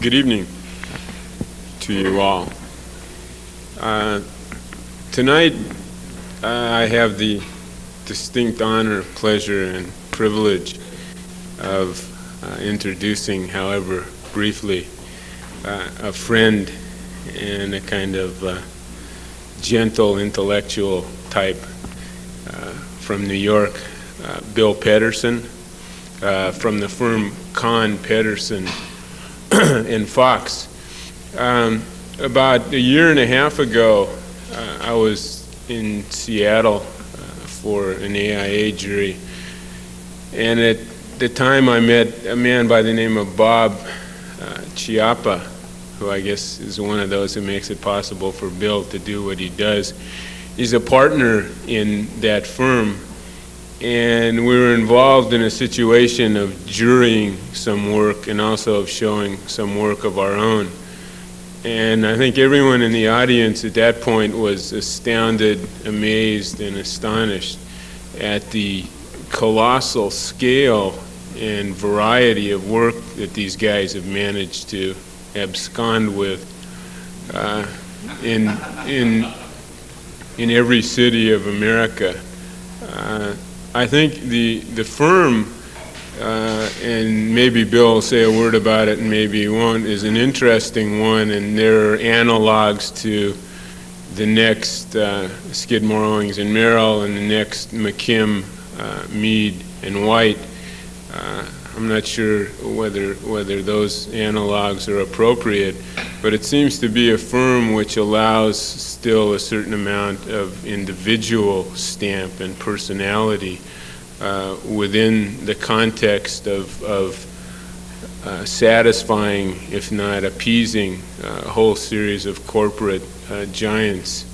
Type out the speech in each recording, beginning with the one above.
Good evening to you all. Tonight I have the distinct honor, pleasure, and privilege of introducing, however briefly, a friend and a kind of gentle intellectual type from New York, Bill Pederson, from the firm Kohn Pederson and Fox. About a year and a half ago, I was in Seattle for an AIA jury, and at the time I met a man by the name of Bob Chiappa, who I guess is one of those who makes it possible for Bill to do what he does. He's a partner in that firm, and we were involved in a situation of jurying some work and also of showing some work of our own. And I think everyone in the audience at that point was astounded, amazed, and astonished at the colossal scale and variety of work that these guys have managed to abscond with in every city of America. I think the firm, and maybe Bill will say a word about it and maybe he won't, is an interesting one, and there are analogs to the next Skidmore, Owings and Merrill and the next McKim, Mead and White. I'm not sure whether those analogs are appropriate, but it seems to be a firm which allows still a certain amount of individual stamp and personality within the context of satisfying, if not appeasing, a whole series of corporate giants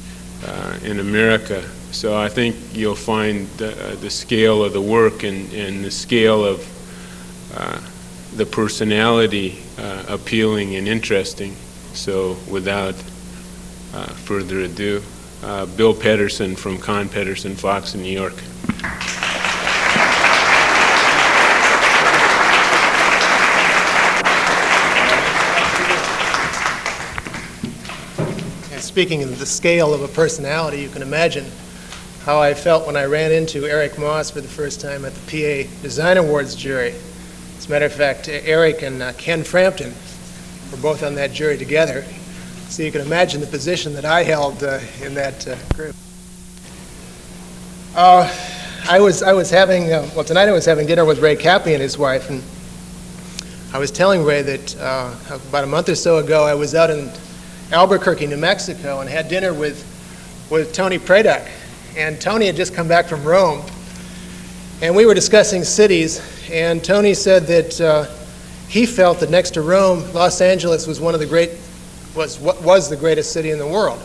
in America. So I think you'll find the scale of the work and the scale of the personality appealing and interesting. So without further ado, Bill Pederson from Kohn Pederson Fox in New York. Speaking of the scale of a personality, you can imagine how I felt when I ran into Eric Moss for the first time at the PA Design Awards jury. As a matter of fact, Eric and Ken Frampton were both on that jury together, so you can imagine the position that I held in that group. Tonight I was having dinner with Ray Cappy and his wife, and I was telling Ray that about a month or so ago I was out in Albuquerque, New Mexico, and had dinner with Tony Pradek. And Tony had just come back from Rome, and we were discussing cities, and Tony said that he felt that next to Rome, Los Angeles was was the greatest city in the world.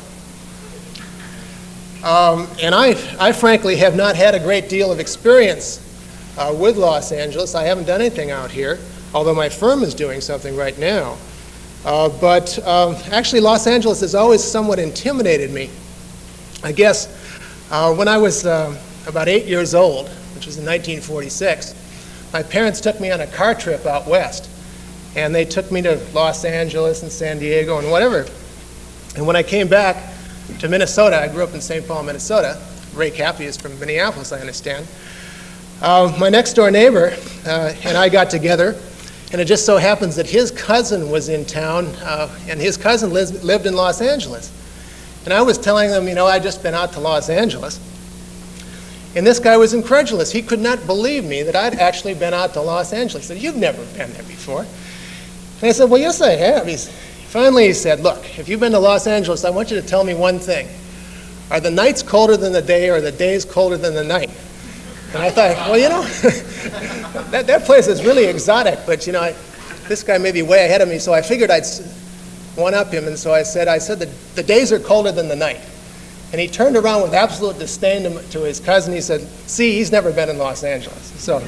And I frankly have not had a great deal of experience with Los Angeles. I haven't done anything out here, although my firm is doing something right now. But actually, Los Angeles has always somewhat intimidated me. I guess when I was about 8 years old, which was in 1946, my parents took me on a car trip out west. And they took me to Los Angeles and San Diego and whatever. And when I came back to Minnesota, I grew up in St. Paul, Minnesota. Ray Cappy is from Minneapolis, I understand. My next door neighbor and I got together. And it just so happens that his cousin was in town, and his cousin lived in Los Angeles. And I was telling them, I'd just been out to Los Angeles. And this guy was incredulous. He could not believe me that I'd actually been out to Los Angeles. He said, "You've never been there before." And I said, "Well, yes, I have." Finally, he said, "Look, if you've been to Los Angeles, I want you to tell me one thing. Are the nights colder than the day, or are the days colder than the night?" And I thought, well, that place is really exotic, but, this guy may be way ahead of me, so I figured I'd one-up him, and so I said that the days are colder than the night. And he turned around with absolute disdain to his cousin. He said, "See, he's never been in Los Angeles." So,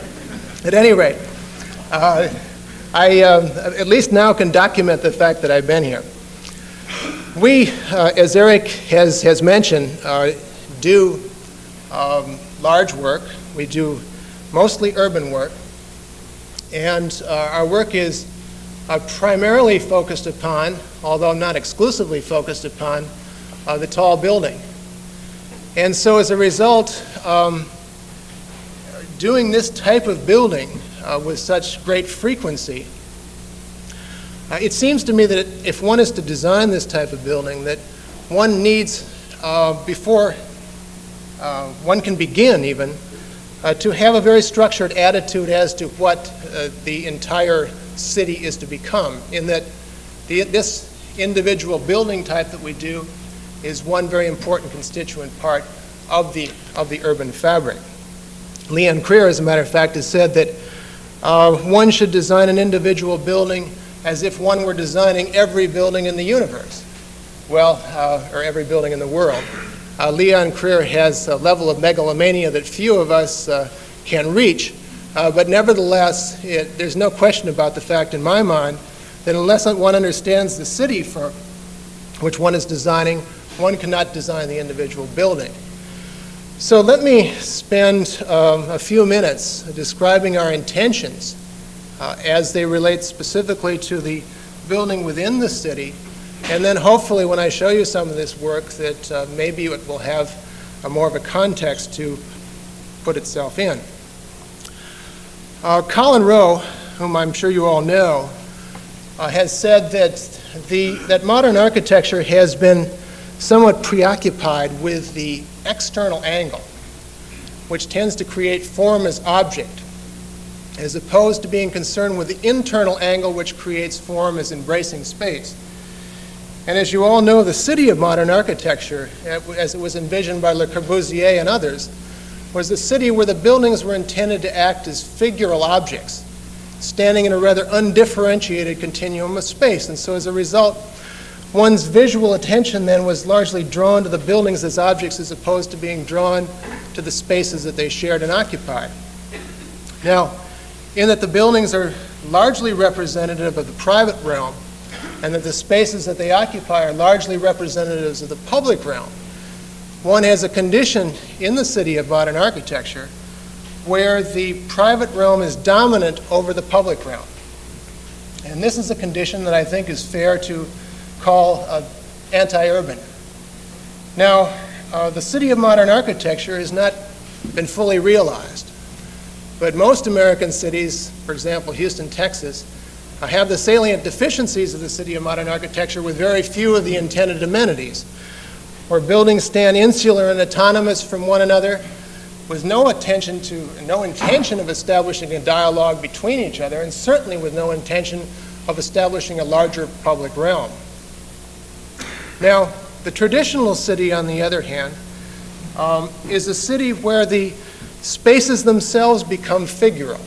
at any rate, I at least now can document the fact that I've been here. We, as Eric has mentioned, do large work. We do mostly urban work, and our work is primarily focused upon, although not exclusively focused upon, the tall building. And so as a result, doing this type of building with such great frequency, it seems to me that if one is to design this type of building, that one needs, before one can begin even, to have a very structured attitude as to what the entire city is to become, in that this individual building type that we do is one very important constituent part of the urban fabric. Leon Creer, as a matter of fact, has said that one should design an individual building as if one were designing every building in the universe, well, or every building in the world. Leon Creer has a level of megalomania that few of us can reach, but nevertheless, there's no question about the fact in my mind that unless one understands the city for which one is designing, one cannot design the individual building. So let me spend a few minutes describing our intentions as they relate specifically to the building within the city, and then hopefully when I show you some of this work that maybe it will have more of a context to put itself in. Colin Rowe, whom I'm sure you all know, has said that modern architecture has been somewhat preoccupied with the external angle, which tends to create form as object, as opposed to being concerned with the internal angle, which creates form as embracing space. And as you all know, the city of modern architecture, as it was envisioned by Le Corbusier and others, was the city where the buildings were intended to act as figural objects, standing in a rather undifferentiated continuum of space. And so as a result, one's visual attention then was largely drawn to the buildings as objects as opposed to being drawn to the spaces that they shared and occupied. Now, in that the buildings are largely representative of the private realm, and that the spaces that they occupy are largely representatives of the public realm, one has a condition in the city of modern architecture where the private realm is dominant over the public realm. And this is a condition that I think is fair to call anti-urban. Now, the city of modern architecture has not been fully realized, but most American cities, for example, Houston, Texas, have the salient deficiencies of the city of modern architecture with very few of the intended amenities, where buildings stand insular and autonomous from one another, with no intention of establishing a dialogue between each other, and certainly with no intention of establishing a larger public realm. Now, the traditional city, on the other hand, is a city where the spaces themselves become figural.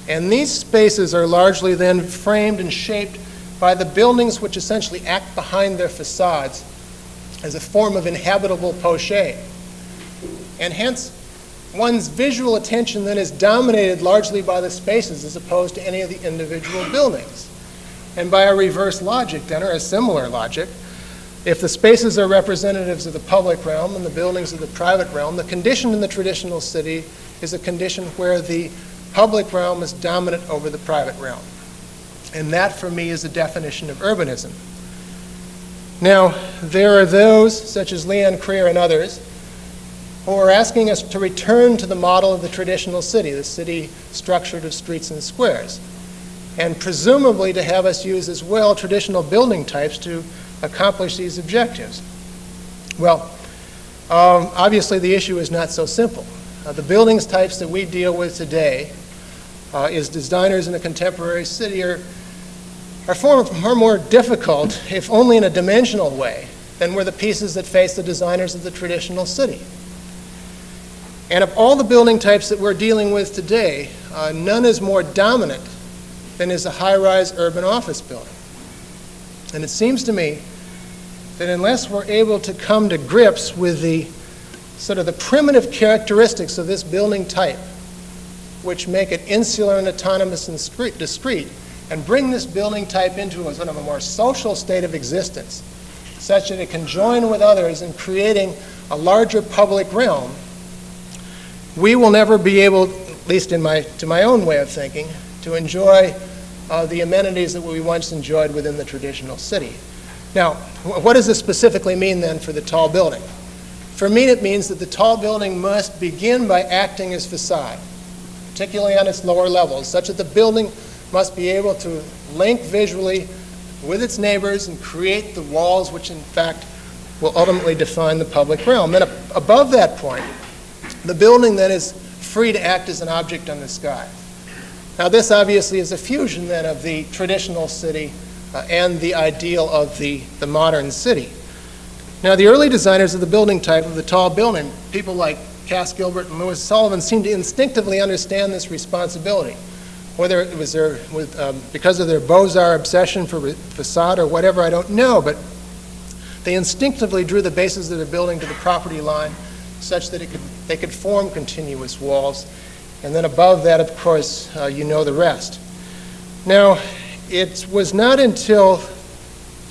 And these spaces are largely then framed and shaped by the buildings which essentially act behind their facades as a form of inhabitable poche. And hence, one's visual attention then is dominated largely by the spaces as opposed to any of the individual buildings. And by a reverse logic then, or a similar logic, if the spaces are representatives of the public realm and the buildings of the private realm, the condition in the traditional city is a condition where the public realm is dominant over the private realm. And that, for me, is the definition of urbanism. Now, there are those, such as Leon Creer and others, who are asking us to return to the model of the traditional city, the city structured of streets and squares, and presumably to have us use as well traditional building types to accomplish these objectives. Well, obviously the issue is not so simple. The buildings types that we deal with today as designers in a contemporary city are far more difficult, if only in a dimensional way, than were the pieces that face the designers of the traditional city. And of all the building types that we're dealing with today, none is more dominant than is a high-rise urban office building. And it seems to me that unless we're able to come to grips with the sort of the primitive characteristics of this building type, which make it insular and autonomous and discrete, and bring this building type into a sort of a more social state of existence, such that it can join with others in creating a larger public realm, we will never be able, at least to my own way of thinking, to enjoy the amenities that we once enjoyed within the traditional city. Now, what does this specifically mean then for the tall building? For me, it means that the tall building must begin by acting as facade, particularly on its lower levels, such that the building must be able to link visually with its neighbors and create the walls which, in fact, will ultimately define the public realm. Then above that point, the building then is free to act as an object on the sky. Now, this obviously is a fusion then of the traditional city and the ideal of the modern city. Now, the early designers of the building type of the tall building, people like Cass Gilbert and Louis Sullivan, seemed to instinctively understand this responsibility. Whether it was because of their Beaux-Arts obsession for facade or whatever, I don't know, but they instinctively drew the bases of their building to the property line such that they could form continuous walls. And then above that, of course, you know the rest. Now, it was not until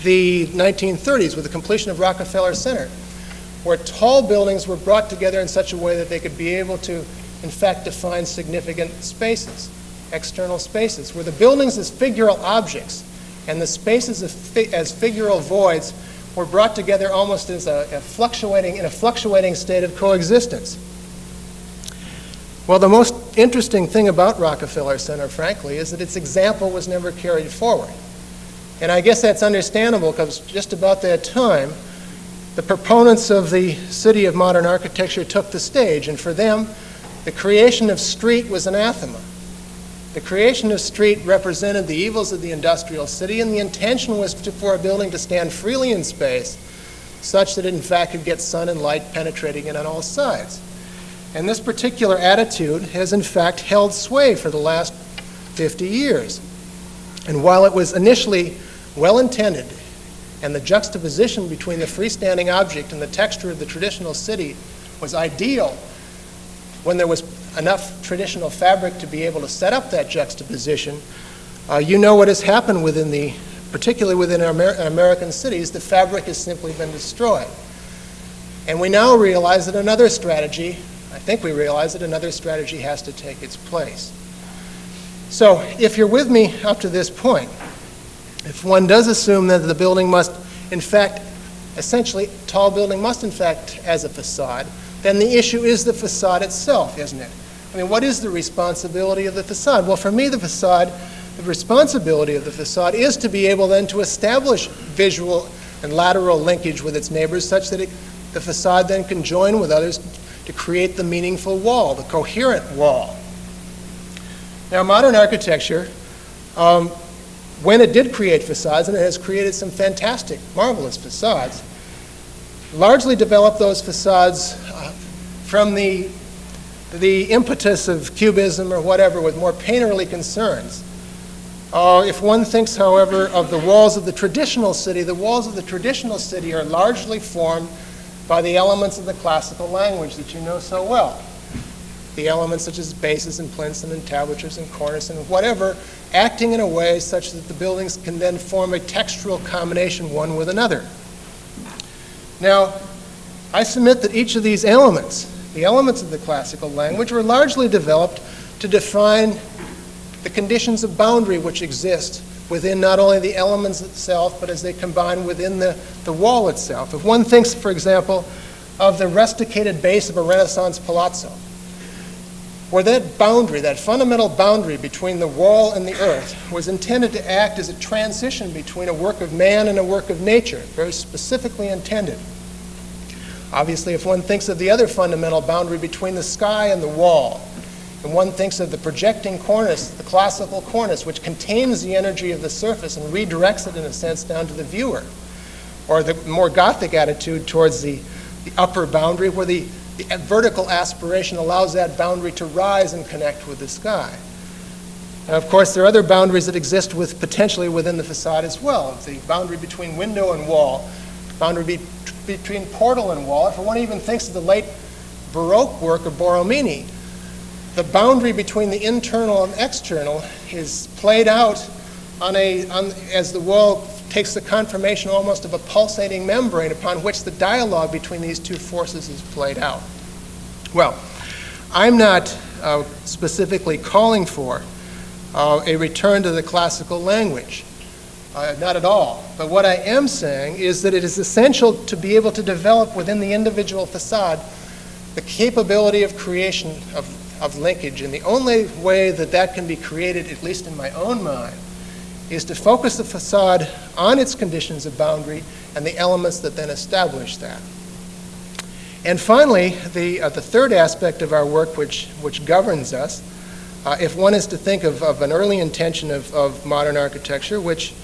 the 1930s, with the completion of Rockefeller Center, where tall buildings were brought together in such a way that they could be able to, in fact, define significant spaces, external spaces, where the buildings as figural objects and the spaces as figural voids were brought together almost as in a fluctuating state of coexistence. Well, the most interesting thing about Rockefeller Center, frankly, is that its example was never carried forward. And I guess that's understandable because just about that time, the proponents of the city of modern architecture took the stage, and for them, the creation of street was anathema. The creation of street represented the evils of the industrial city, and the intention was for a building to stand freely in space, such that it in fact could get sun and light penetrating it on all sides. And this particular attitude has in fact held sway for the last 50 years. And while it was initially well-intended, and the juxtaposition between the freestanding object and the texture of the traditional city was ideal when there was enough traditional fabric to be able to set up that juxtaposition, you know what has happened particularly within American cities, the fabric has simply been destroyed. And we now realize that another strategy, I think we realize that another strategy has to take its place. So if you're with me up to this point, if one does assume that the building must, in fact, essentially, tall building must, in fact, as a facade, then the issue is the facade itself, isn't it? I mean, what is the responsibility of the facade? Well, for me, the responsibility of the facade is to be able then to establish visual and lateral linkage with its neighbors such that the facade then can join with others to create the meaningful wall, the coherent wall. Now, modern architecture, when it did create facades, and it has created some fantastic, marvelous facades, largely developed those facades from the impetus of cubism or whatever with more painterly concerns. If one thinks, however, of the walls of the traditional city, the walls of the traditional city are largely formed by the elements of the classical language that you know so well. The elements such as bases and plinths and entablatures and cornice and whatever, acting in a way such that the buildings can then form a textural combination one with another. Now, I submit that each of these elements, the elements of the classical language, were largely developed to define the conditions of boundary which exist within not only the elements itself, but as they combine within the wall itself. If one thinks, for example, of the rusticated base of a Renaissance palazzo, where that boundary, that fundamental boundary between the wall and the earth was intended to act as a transition between a work of man and a work of nature, very specifically intended. Obviously, if one thinks of the other fundamental boundary between the sky and the wall, and one thinks of the projecting cornice, the classical cornice, which contains the energy of the surface and redirects it, in a sense, down to the viewer, or the more Gothic attitude towards the upper boundary, where the vertical aspiration allows that boundary to rise and connect with the sky. And of course, there are other boundaries that exist potentially within the facade as well. The boundary between window and wall, boundary between portal and wall. If one even thinks of the late Baroque work of Borromini, the boundary between the internal and external is played out as the wall takes the conformation almost of a pulsating membrane upon which the dialogue between these two forces is played out. Well, I'm not specifically calling for a return to the classical language. Not at all. But what I am saying is that it is essential to be able to develop within the individual facade the capability of creation of linkage. And the only way that that can be created, at least in my own mind, is to focus the facade on its conditions of boundary and the elements that then establish that. And finally, the third aspect of our work which governs us, if one is to think of an early intention of modern architecture, which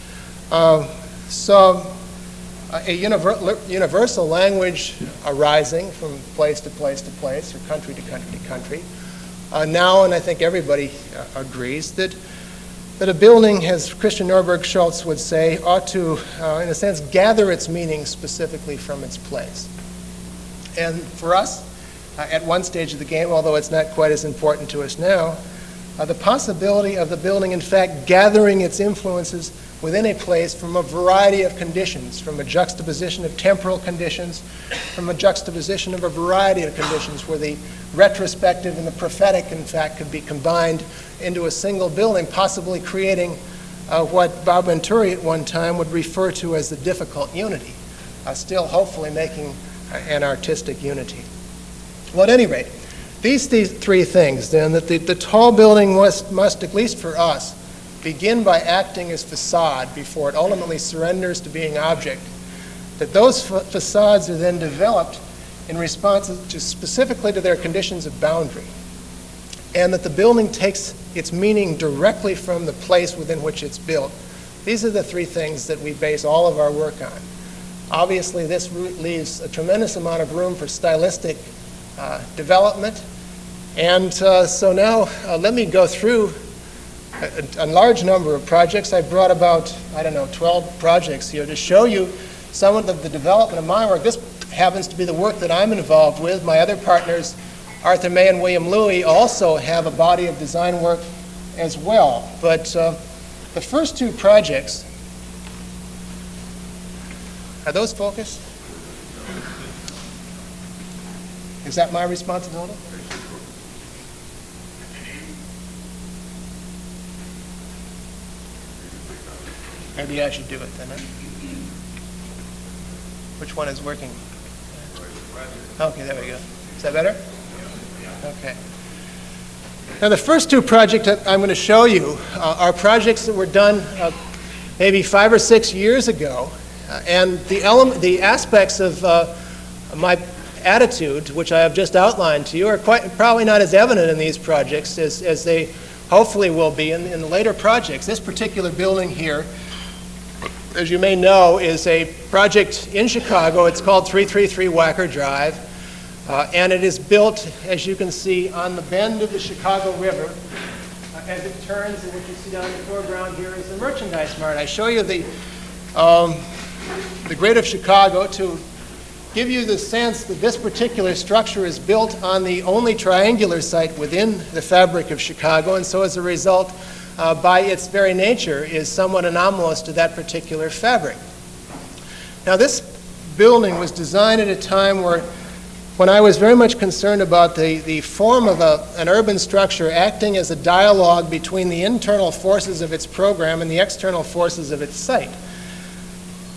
saw a universal language arising from place to place to place, or country to country to country. Now, and I think everybody agrees, that a building, as Christian Norberg Schultz would say, ought to, in a sense, gather its meaning specifically from its place. And for us, at one stage of the game, although it's not quite as important to us now, the possibility of the building, in fact, gathering its influences within a place from a variety of conditions, from a juxtaposition of temporal conditions, from a juxtaposition of a variety of conditions where the retrospective and the prophetic, in fact, could be combined into a single building, possibly creating what Bob Venturi at one time would refer to as the difficult unity, still hopefully making an artistic unity. Well, at any rate, these three things, then, that the tall building must, at least for us, begin by acting as facade before it ultimately surrenders to being object, that those facades are then developed in response to specifically to their conditions of boundary, and that the building takes its meaning directly from the place within which it's built. These are the three things that we base all of our work on. Obviously, this leaves a tremendous amount of room for stylistic development, and so now let me go through a large number of projects. I brought about, 12 projects here to show you some of the development of my work. This happens to be the work that I'm involved with. My other partners, Arthur May and William Louie, also have a body of design work as well. But the first two projects, are those focused? Is that my responsibility? Maybe I should do it then, huh? Which one is working? Okay, there we go. Is that better? Okay. Now, the first two projects that I'm going to show you are projects that were done maybe 5 or 6 years ago. And the aspects of my attitude, which I have just outlined to you, are probably not as evident in these projects as they hopefully will be in the later projects. This particular building here, as you may know, is a project in Chicago. It's called 333 Wacker Drive, and it is built, as you can see, on the bend of the Chicago River as it turns, and what you see down in the foreground here is the Merchandise Mart. I show you the grid of Chicago to give you the sense that this particular structure is built on the only triangular site within the fabric of Chicago, and so as a result, by its very nature, is somewhat anomalous to that particular fabric. Now, this building was designed at a time when I was very much concerned about the form of an urban structure acting as a dialogue between the internal forces of its program and the external forces of its site.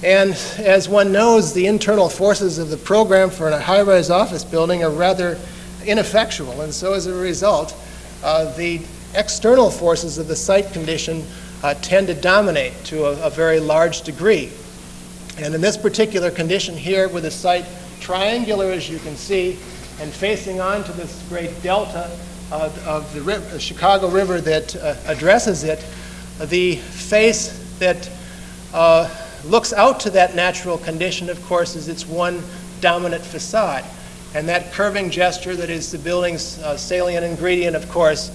And as one knows, the internal forces of the program for a high-rise office building are rather ineffectual, and so as a result, the external forces of the site condition tend to dominate to a very large degree. And in this particular condition here, with the site triangular, as you can see, and facing onto this great delta of the Chicago River that addresses it, the face that looks out to that natural condition, of course, is its one dominant facade. And that curving gesture that is the building's salient ingredient, of course,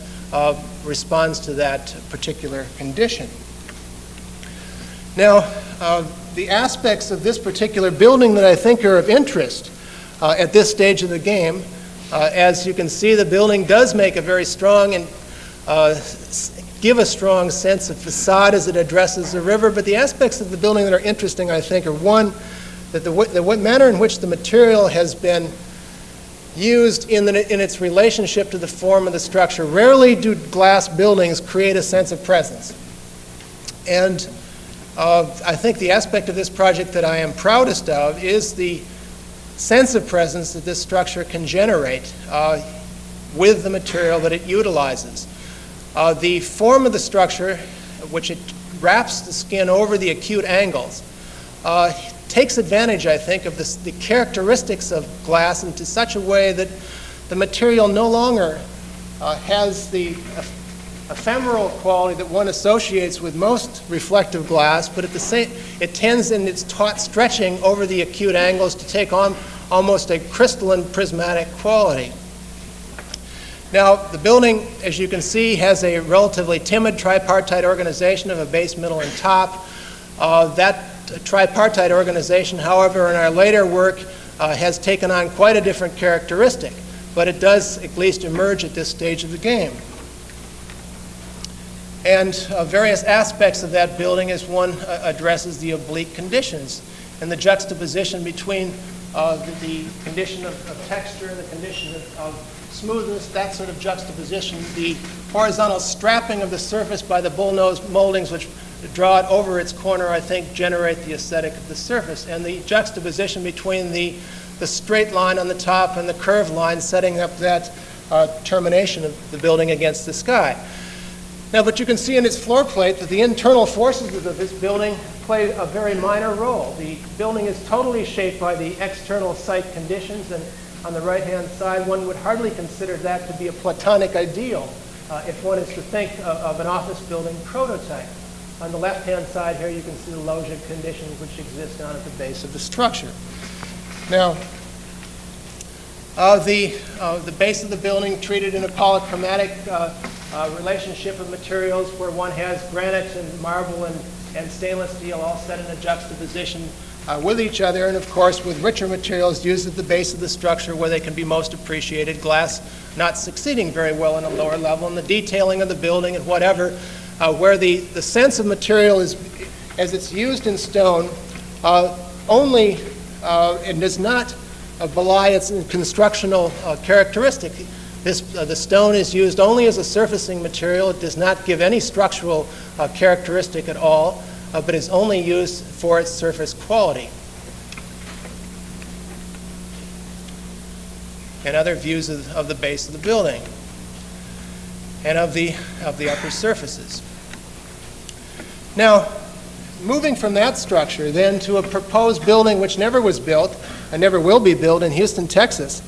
responds to that particular condition. Now, the aspects of this particular building that I think are of interest at this stage of the game, as you can see, the building does make a very strong and give a strong sense of facade as it addresses the river, but the aspects of the building that are interesting, I think, are one, that the manner in which the material has been used in its relationship to the form of the structure. Rarely do glass buildings create a sense of presence. And I think the aspect of this project that I am proudest of is the sense of presence that this structure can generate with the material that it utilizes. The form of the structure, which it wraps the skin over the acute angles, takes advantage, I think, of the characteristics of glass in such a way that the material no longer has the ephemeral quality that one associates with most reflective glass, but at the same, it tends in its taut stretching over the acute angles to take on almost a crystalline prismatic quality. Now, the building, as you can see, has a relatively timid tripartite organization of a base, middle, and top. That tripartite organization, however, in our later work has taken on quite a different characteristic, but it does at least emerge at this stage of the game. And various aspects of that building as one addresses the oblique conditions and the juxtaposition between the condition of texture and the condition of smoothness, that sort of juxtaposition, the horizontal strapping of the surface by the bullnose moldings which draw it over its corner, I think, generate the aesthetic of the surface, and the juxtaposition between the straight line on the top and the curved line setting up that termination of the building against the sky. Now, but you can see in its floor plate that the internal forces of this building play a very minor role. The building is totally shaped by the external site conditions, and on the right-hand side, one would hardly consider that to be a Platonic ideal if one is to think of an office building prototype. On the left-hand side here, you can see the loggia conditions which exist down at the base of the structure. Now, the base of the building treated in a polychromatic relationship of materials where one has granite and marble and stainless steel all set in a juxtaposition with each other, and of course with richer materials used at the base of the structure where they can be most appreciated, glass not succeeding very well in a lower level, and the detailing of the building and whatever, where the sense of material is, as it's used in stone, only, it does not belie its constructional characteristic. The stone is used only as a surfacing material. It does not give any structural characteristic at all, but is only used for its surface quality. And other views of the base of the building and of the upper surfaces. Now, moving from that structure then to a proposed building which never was built and never will be built in Houston, Texas,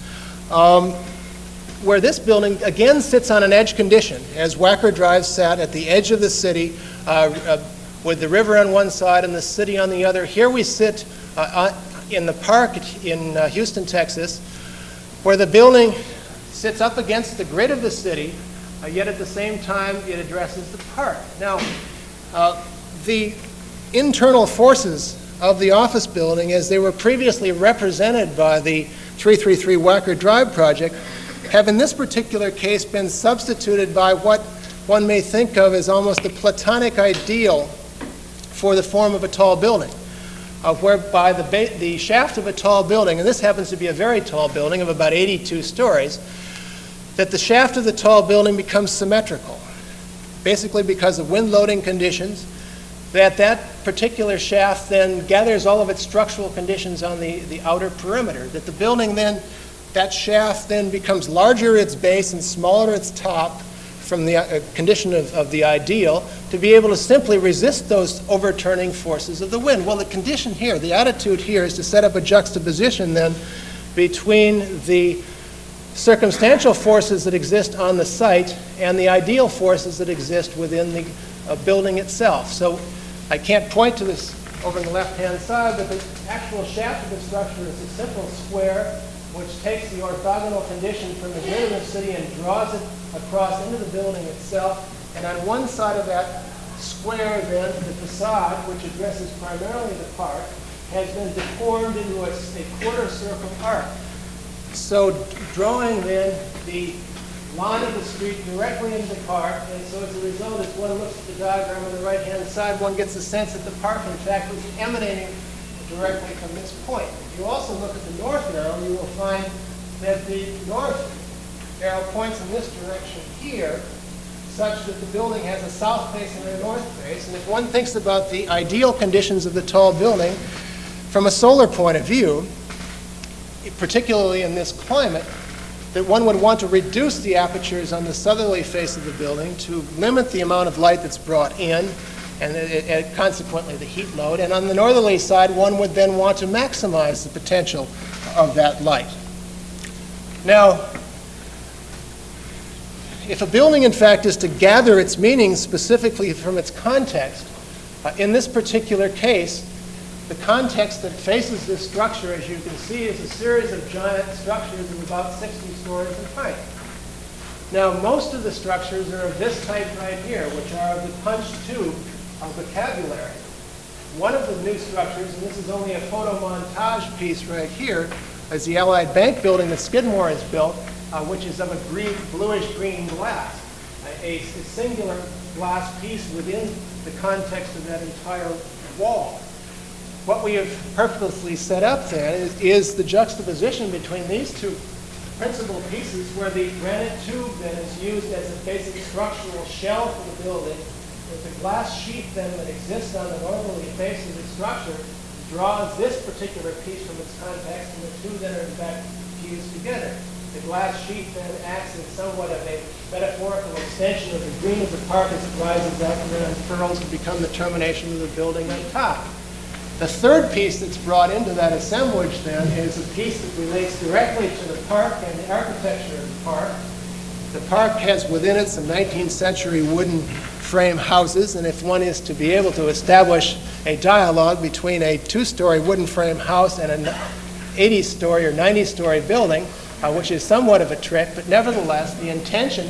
where this building again sits on an edge condition, as Wacker Drive sat at the edge of the city with the river on one side and the city on the other. Here we sit in the park in Houston, Texas, where the building sits up against the grid of the city, yet at the same time it addresses the park. Now, the internal forces of the office building, as they were previously represented by the 333 Wacker Drive project, have in this particular case been substituted by what one may think of as almost a Platonic ideal for the form of a tall building, whereby the shaft of a tall building, and this happens to be a very tall building of about 82 stories, that the shaft of the tall building becomes symmetrical, basically because of wind loading conditions, that particular shaft then gathers all of its structural conditions on the outer perimeter, that the building then, that shaft then becomes larger at its base and smaller at its top from the condition of the ideal to be able to simply resist those overturning forces of the wind. Well, the condition here, the attitude here is to set up a juxtaposition then between the circumstantial forces that exist on the site and the ideal forces that exist within the building itself. So I can't point to this over on the left-hand side, but the actual shaft of the structure is a simple square which takes the orthogonal condition from the grid of the city and draws it across into the building itself. And on one side of that square then, the facade, which addresses primarily the park, has been deformed into a quarter circle arc. So drawing then the line of the street directly into the park, and so as a result, as one looks at the diagram on the right-hand side, one gets the sense that the park, in fact, was emanating directly from this point. If you also look at the north arrow, you will find that the north arrow points in this direction here, such that the building has a south face and a north face. And if one thinks about the ideal conditions of the tall building from a solar point of view, particularly in this climate, that one would want to reduce the apertures on the southerly face of the building to limit the amount of light that's brought in and consequently the heat load. And on the northerly side, one would then want to maximize the potential of that light. Now, if a building, in fact, is to gather its meaning specifically from its context, in this particular case, the context that faces this structure, as you can see, is a series of giant structures of about 60 stories in height. Now, most of the structures are of this type right here, which are of the punch tube vocabulary. One of the new structures, and this is only a photo montage piece right here, is the Allied Bank building that Skidmore has built, which is of a bluish-green glass, a singular glass piece within the context of that entire wall. What we have purposely set up then is the juxtaposition between these two principal pieces, where the granite tube then is used as a basic structural shell for the building, with the glass sheet then that exists on the northerly face of the structure draws this particular piece from its context, and the two then are in fact fused together. The glass sheet then acts as somewhat of a metaphorical extension of the green of the park as it rises up and then unfurls to become the termination of the building on top. The third piece that's brought into that assemblage then is a piece that relates directly to the park and the architecture of the park. The park has within it some 19th century wooden frame houses, and if one is to be able to establish a dialogue between a two-story wooden frame house and an 80-story or 90-story building, which is somewhat of a trick, but nevertheless the intention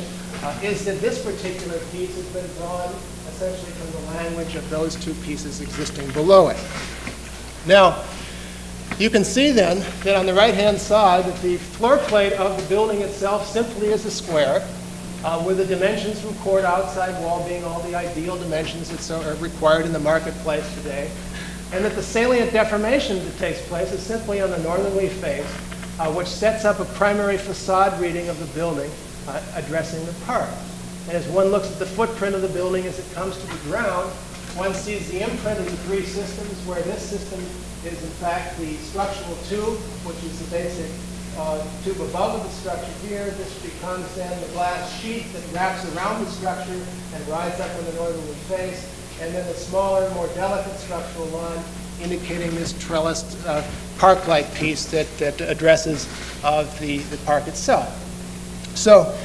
is that this particular piece has been drawn essentially from the language of those two pieces existing below it. Now, you can see then that on the right-hand side that the floor plate of the building itself simply is a square, with the dimensions from core to outside wall being all the ideal dimensions that are required in the marketplace today, and that the salient deformation that takes place is simply on the northerly face, which sets up a primary facade reading of the building addressing the park. And as one looks at the footprint of the building as it comes to the ground, one sees the imprint of the three systems, where this system is in fact the structural tube, which is the basic tube above of the structure here. This becomes then the glass sheet that wraps around the structure and rides up on the northerly face, and then the smaller, more delicate structural line indicating this trellised park-like piece that addresses the park itself. So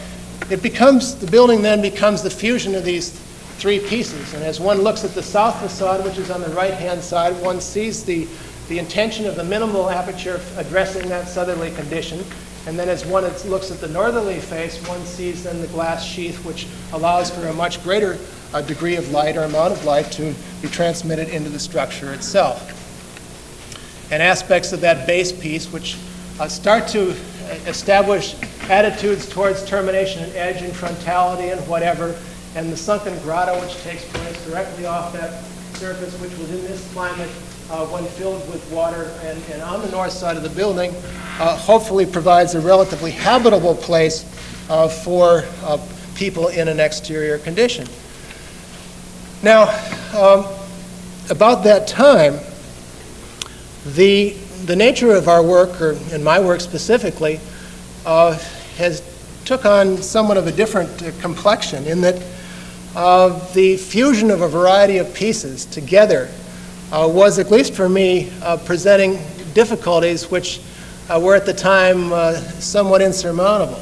the building then becomes the fusion of these three pieces. And as one looks at the south facade, which is on the right-hand side, one sees the intention of the minimal aperture addressing that southerly condition. And then as one looks at the northerly face, one sees then the glass sheath, which allows for a much greater degree of light or amount of light to be transmitted into the structure itself. And aspects of that base piece, which start to establish attitudes towards termination and edge and frontality and whatever, and the sunken grotto, which takes place directly off that surface, which was in this climate when filled with water, and on the north side of the building, hopefully provides a relatively habitable place for people in an exterior condition. Now, about that time, the nature of our work, or in my work specifically, has took on somewhat of a different complexion, in that the fusion of a variety of pieces together was, at least for me, presenting difficulties which were at the time somewhat insurmountable.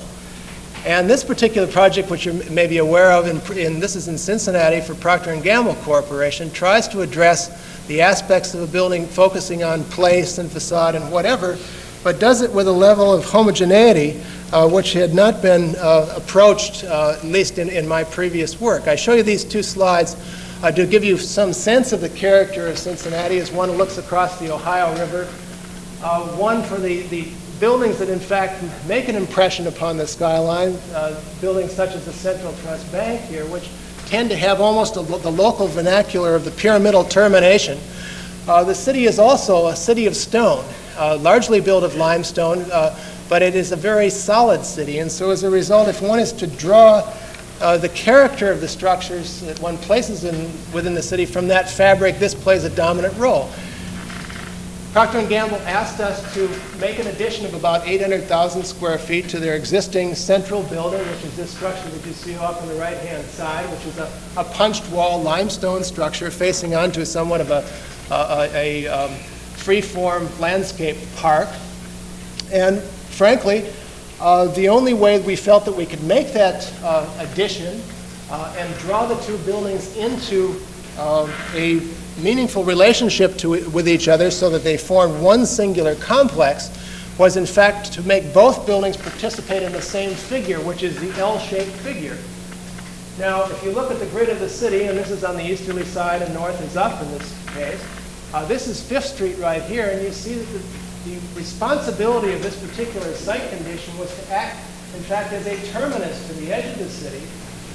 And this particular project, which you may be aware of, this is in Cincinnati for Procter & Gamble Corporation, tries to address the aspects of a building focusing on place and facade and whatever, but does it with a level of homogeneity which had not been approached, at least in my previous work. I show you these two slides to give you some sense of the character of Cincinnati as one looks across the Ohio River. One for the buildings that in fact make an impression upon the skyline, buildings such as the Central Trust Bank here, which tend to have almost the local vernacular of the pyramidal termination. The city is also a city of stone. largely built of limestone, but it is a very solid city. And so as a result, if one is to draw the character of the structures that one places within the city from that fabric, this plays a dominant role. Procter & Gamble asked us to make an addition of about 800,000 square feet to their existing central building, which is this structure that you see off on the right-hand side, which is a punched wall limestone structure facing onto somewhat of a free-form landscape park. And frankly, the only way we felt that we could make that addition and draw the two buildings into a meaningful relationship with each other so that they formed one singular complex was in fact to make both buildings participate in the same figure, which is the L-shaped figure. Now, if you look at the grid of the city, and this is on the easterly side and north is up in this case, this is 5th Street right here, and you see that the responsibility of this particular site condition was to act, in fact, as a terminus to the edge of the city.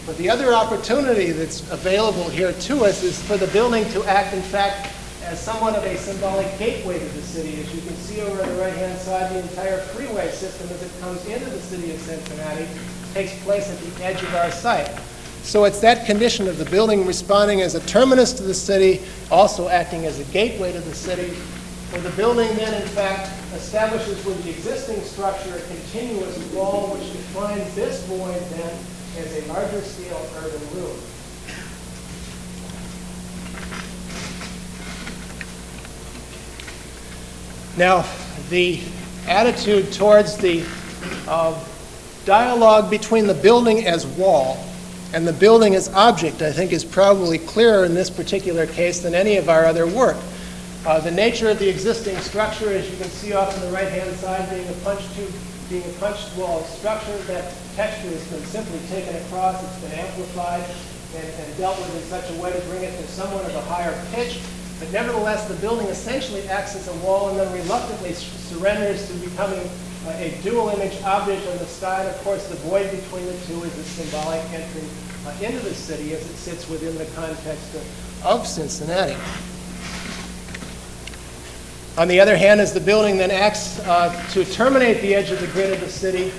But the other opportunity that's available here to us is for the building to act, in fact, as somewhat of a symbolic gateway to the city. As you can see over on the right-hand side, the entire freeway system as it comes into the city of Cincinnati takes place at the edge of our site. So it's that condition of the building responding as a terminus to the city, also acting as a gateway to the city, where the building then, in fact, establishes with the existing structure a continuous wall which defines this void then as a larger scale urban room. Now, the attitude towards the dialogue between the building as wall and the building as object, I think, is probably clearer in this particular case than any of our other work. The nature of the existing structure, as you can see off on the right-hand side, being a punched wall structure, that texture has been simply taken across, it's been amplified and dealt with in such a way to bring it to somewhat of a higher pitch. But nevertheless, the building essentially acts as a wall and then reluctantly surrenders to becoming a dual image object on the sky. And of course, the void between the two is a symbolic entry into the city as it sits within the context of Cincinnati. On the other hand, as the building then acts to terminate the edge of the grid of the city,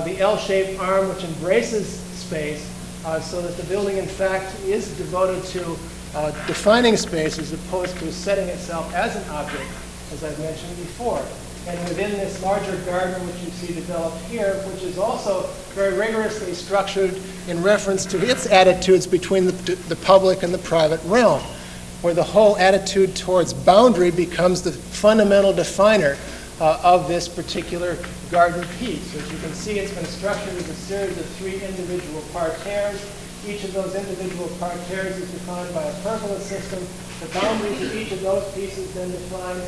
the L-shaped arm which embraces space, so that the building in fact is devoted to defining space as opposed to setting itself as an object, as I've mentioned before. And within this larger garden which you see developed here, which is also very rigorously structured in reference to its attitudes between the public and the private realm, where the whole attitude towards boundary becomes the fundamental definer of this particular garden piece. As you can see, it's been structured as a series of 3 individual parterres. Each of those individual parterres is defined by a pergola system. The boundaries of each of those pieces then defined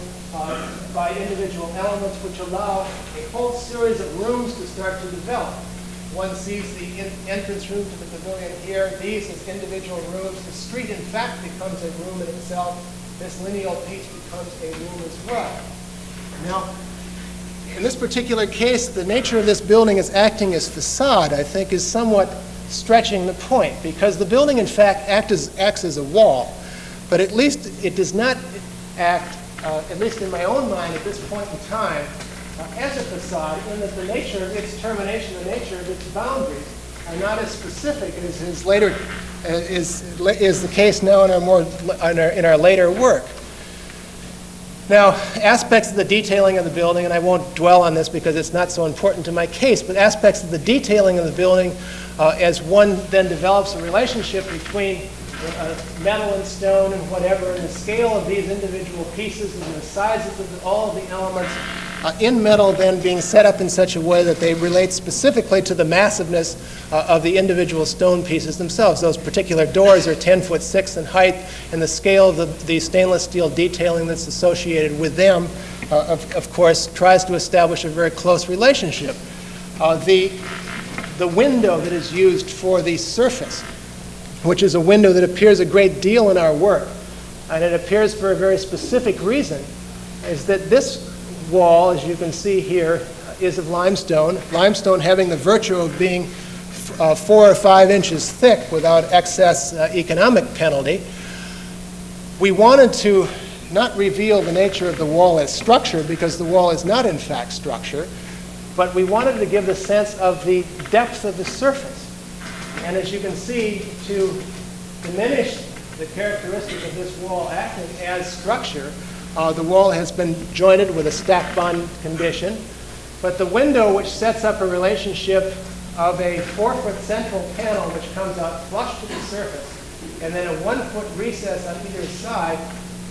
by individual elements which allow a whole series of rooms to start to develop. One sees the entrance room to the pavilion here. These as individual rooms. The street, in fact, becomes a room in itself. This lineal piece becomes a room as well. Now, in this particular case, the nature of this building as acting as facade, I think, is somewhat stretching the point, because the building, in fact, acts as a wall, but at least it does not act, at least in my own mind at this point in time, as a facade, in that the nature of its termination, the nature of its boundaries are not as specific as is later is the case now in our later work. Now, aspects of the detailing of the building, and I won't dwell on this because it's not so important to my case, but aspects of the detailing of the building as one then develops a relationship between metal and stone and whatever, and the scale of these individual pieces and the sizes of all of the elements in metal then being set up in such a way that they relate specifically to the massiveness of the individual stone pieces themselves. Those particular doors are 10'6" in height, and the scale of the stainless steel detailing that's associated with them, of course, tries to establish a very close relationship. The window that is used for the surface, which is a window that appears a great deal in our work, and it appears for a very specific reason, is that this wall, as you can see here, is of limestone. Limestone having the virtue of being 4 or 5 inches thick without excess economic penalty. We wanted to not reveal the nature of the wall as structure, because the wall is not in fact structure, but we wanted to give the sense of the depth of the surface. And as you can see, to diminish the characteristic of this wall acting as structure, the wall has been jointed with a stack bond condition, but the window, which sets up a relationship of a 4-foot central panel which comes out flush to the surface, and then a 1-foot recess on either side,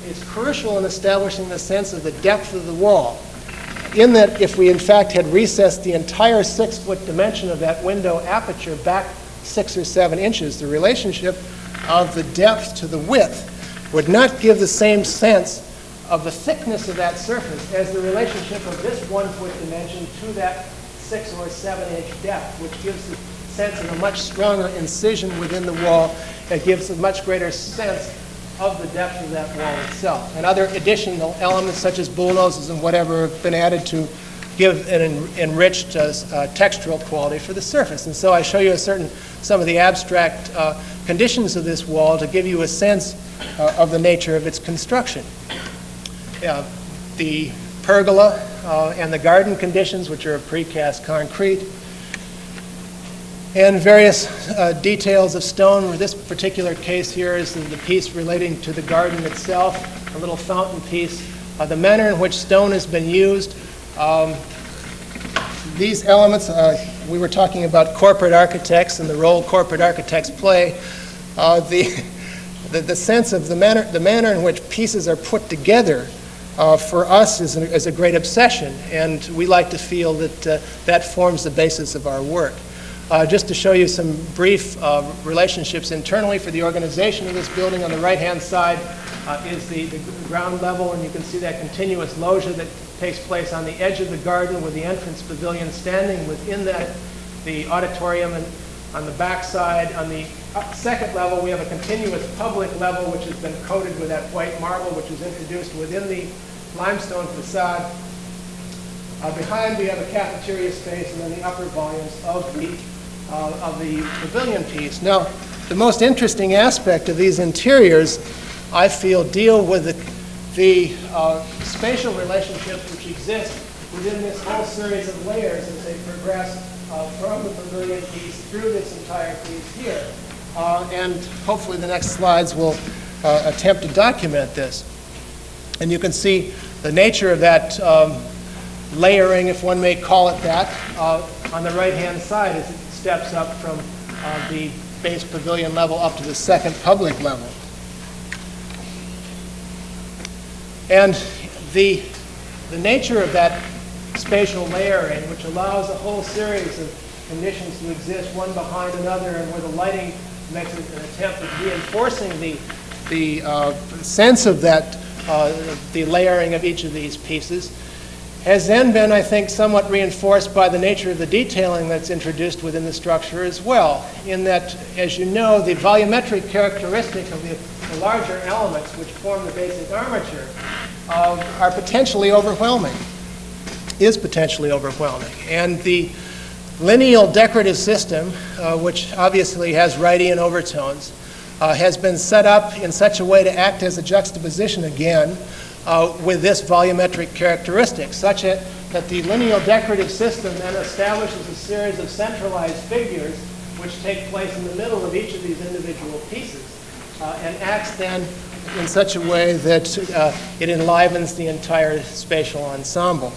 is crucial in establishing the sense of the depth of the wall. In that, if we in fact had recessed the entire 6-foot dimension of that window aperture back 6 or 7 inches, the relationship of the depth to the width would not give the same sense of the thickness of that surface as the relationship of this 1-foot dimension to that 6 or 7-inch depth, which gives the sense of a much stronger incision within the wall. It gives a much greater sense of the depth of that wall itself. And other additional elements such as bullnoses and whatever have been added to give an enriched textural quality for the surface. And so I show you some of the abstract conditions of this wall to give you a sense of the nature of its construction. The pergola and the garden conditions, which are of precast concrete, and various details of stone. This particular case here is the piece relating to the garden itself, a little fountain piece. The manner in which stone has been used. These elements, we were talking about corporate architects and the role corporate architects play. The sense of the manner in which pieces are put together for us is a great obsession, and we like to feel that that forms the basis of our work. Just to show you some brief relationships internally for the organization of this building, on the right-hand side is the ground level, and you can see that continuous loggia that takes place on the edge of the garden with the entrance pavilion standing within that, the auditorium, and on the back side, on the second level, we have a continuous public level which has been coated with that white marble which was introduced within the limestone facade. Behind, we have a cafeteria space, and then the upper volumes of the pavilion piece. Now, the most interesting aspect of these interiors, I feel, deal with the spatial relationships which exist within this whole series of layers as they progress from the pavilion piece through this entire piece here. And hopefully the next slides will attempt to document this. And you can see the nature of that layering, if one may call it that, on the right-hand side as it steps up from the base pavilion level up to the second public level. And the nature of that spatial layering, which allows a whole series of conditions to exist one behind another, and where the lighting makes an attempt at reinforcing the sense of that, the layering of each of these pieces, has then been, I think, somewhat reinforced by the nature of the detailing that's introduced within the structure as well, in that, as you know, the volumetric characteristic of the larger elements which form the basic armature are potentially overwhelming, is potentially overwhelming. And the lineal decorative system, which obviously has Wrightian overtones, has been set up in such a way to act as a juxtaposition again with this volumetric characteristic, such that the lineal decorative system then establishes a series of centralized figures which take place in the middle of each of these individual pieces, and acts then in such a way that it enlivens the entire spatial ensemble.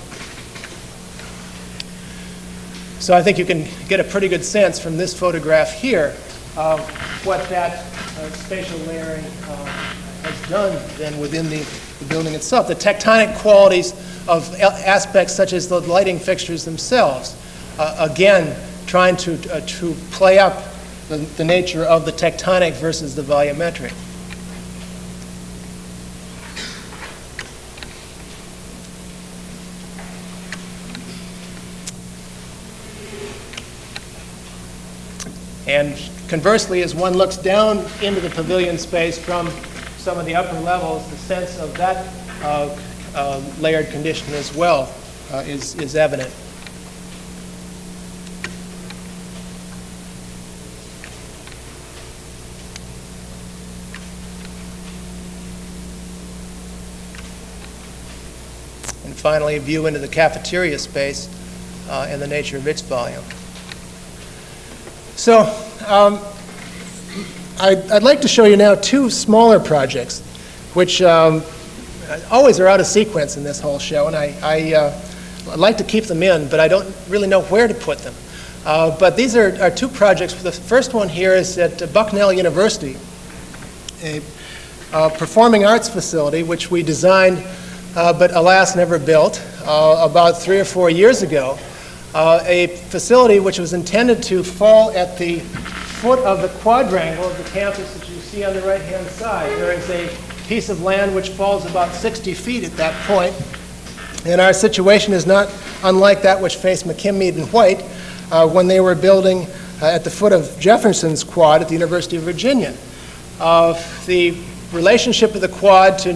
So I think you can get a pretty good sense from this photograph here of what that spatial layering has done then within the building itself. The tectonic qualities of aspects such as the lighting fixtures themselves, again, trying to play up the nature of the tectonic versus the volumetric. And conversely, as one looks down into the pavilion space from some of the upper levels, the sense of that layered condition as well is evident. finally a view into the cafeteria space and the nature of its volume. So I'd like to show you now two smaller projects, which always are out of sequence in this whole show, and I'd like to keep them in, but I don't really know where to put them. But these are two projects. The first one here is at Bucknell University, a performing arts facility which we designed but alas never built about 3 or 4 years ago. A facility which was intended to fall at the foot of the quadrangle of the campus that you see on the right-hand side. There is a piece of land which falls about 60 feet at that point, and our situation is not unlike that which faced McKim, and White when they were building at the foot of Jefferson's Quad at the University of Virginia. The relationship of the quad to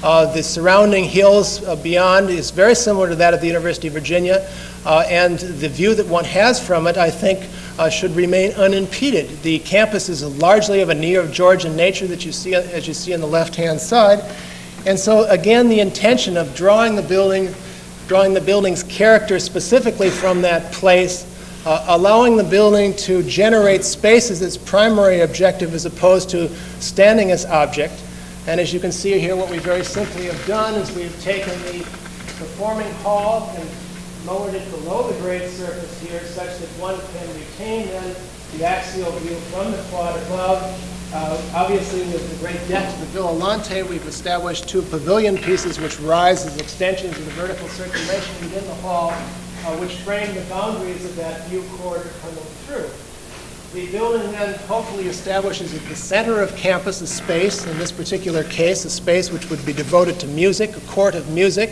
the surrounding hills beyond is very similar to that of the University of Virginia, and the view that one has from it, I think, should remain unimpeded. The campus is largely of a Neo-Georgian nature that you see, as you see on the left-hand side, and so again, the intention of drawing the building's character specifically from that place, allowing the building to generate space as its primary objective as opposed to standing as object. And as you can see here, what we very simply have done is we've taken the performing hall and lowered it below the grade surface here such that one can retain then the axial view from the quad above. Obviously, with the great depth of the Villa Lante, we've established two pavilion pieces which rise as extensions of the vertical circulation within the hall, which frame the boundaries of that view corridor coming through. The building then hopefully establishes at the center of campus a space, in this particular case, a space which would be devoted to music, a court of music.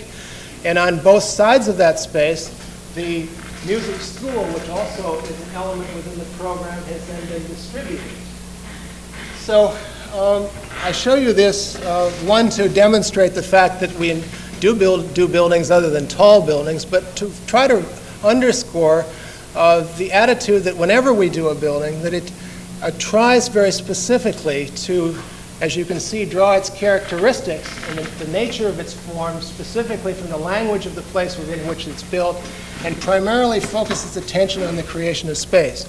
And on both sides of that space, the music school, which also is an element within the program, has then been distributed. So I show you this, one, to demonstrate the fact that we do buildings other than tall buildings, but to try to underscore the attitude that whenever we do a building, that it tries very specifically to, as you can see, draw its characteristics and the nature of its form specifically from the language of the place within which it's built, and primarily focus its attention on the creation of space.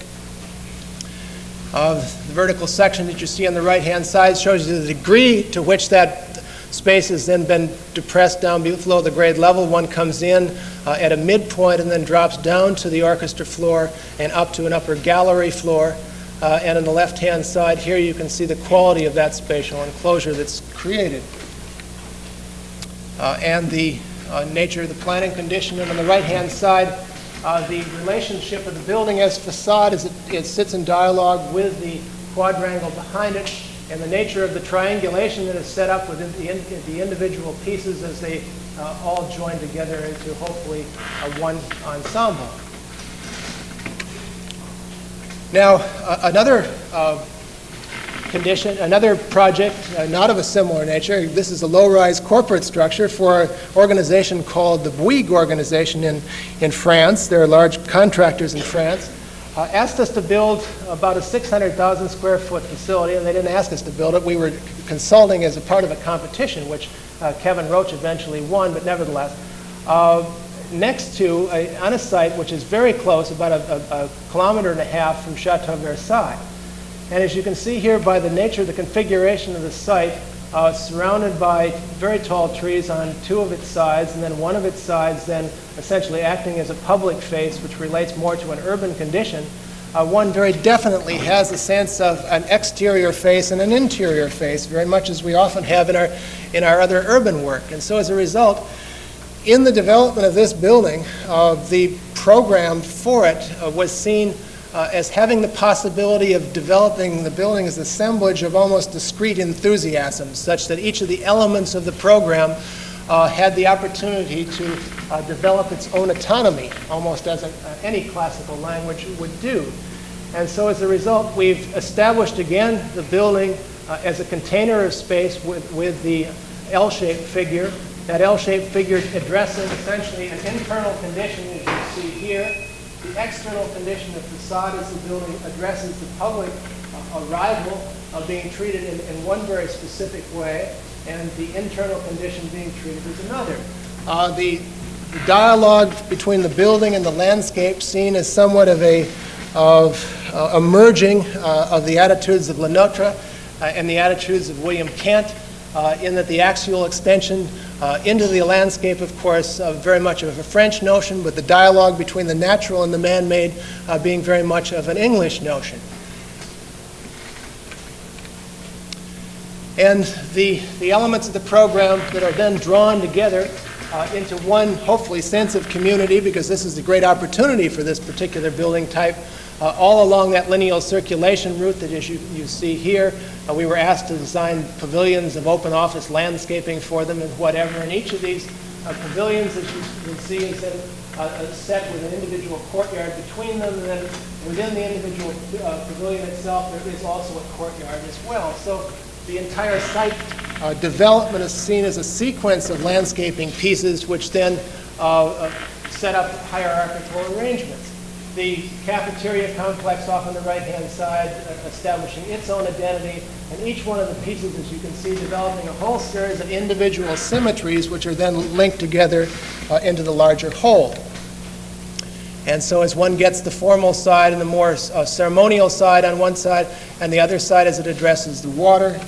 The vertical section that you see on the right-hand side shows you the degree to which that space has then been depressed down below the grade level. One comes in at a midpoint and then drops down to the orchestra floor and up to an upper gallery floor. And on the left-hand side here, you can see the quality of that spatial enclosure that's created. And the nature of the planning condition. And on the right-hand side, the relationship of the building as facade as it sits in dialogue with the quadrangle behind it, and the nature of the triangulation that is set up within the individual pieces as they all join together into hopefully one ensemble. Now, another another project, not of a similar nature. This is a low-rise corporate structure for an organization called the Bouygues organization in France. There are large contractors in France. Asked us to build about a 600,000 square foot facility, and they didn't ask us to build it. We were consulting as a part of a competition, which Kevin Roach eventually won, but nevertheless. Next to, on a site which is very close, about a kilometer and a half from Chateau Versailles. And as you can see here by the nature of the configuration of the site, surrounded by very tall trees on two of its sides, and then one of its sides then essentially acting as a public face, which relates more to an urban condition, one very definitely has a sense of an exterior face and an interior face, very much as we often have in our other urban work. And so as a result, in the development of this building, the program for it was seen as having the possibility of developing the building as an assemblage of almost discrete enthusiasms, such that each of the elements of the program had the opportunity to develop its own autonomy, almost as any classical language would do. And so as a result, we've established again the building as a container of space with the L-shaped figure. That L-shaped figure addressing essentially an internal condition, as you see here. The external condition of facade as the building addresses the public arrival being treated in one very specific way, and the internal condition being treated as another. the dialogue between the building and the landscape seen as somewhat of a merging of the attitudes of Le Notre and the attitudes of William Kent, in that the axial extension into the landscape, of course, very much of a French notion, but the dialogue between the natural and the man-made being very much of an English notion. And the elements of the program that are then drawn together into one, hopefully, sense of community, because this is a great opportunity for this particular building type, all along that lineal circulation route that, as you see here, we were asked to design pavilions of open office landscaping for them and whatever. And each of these pavilions, as you can see, is then set with an individual courtyard between them. And then within the individual pavilion itself, there is also a courtyard as well. So the entire site development is seen as a sequence of landscaping pieces which then set up hierarchical arrangements. The cafeteria complex off on the right-hand side establishing its own identity, and each one of the pieces, as you can see, developing a whole series of individual symmetries which are then linked together into the larger whole. And so as one gets the formal side and the more ceremonial side on one side, and the other side as it addresses the water,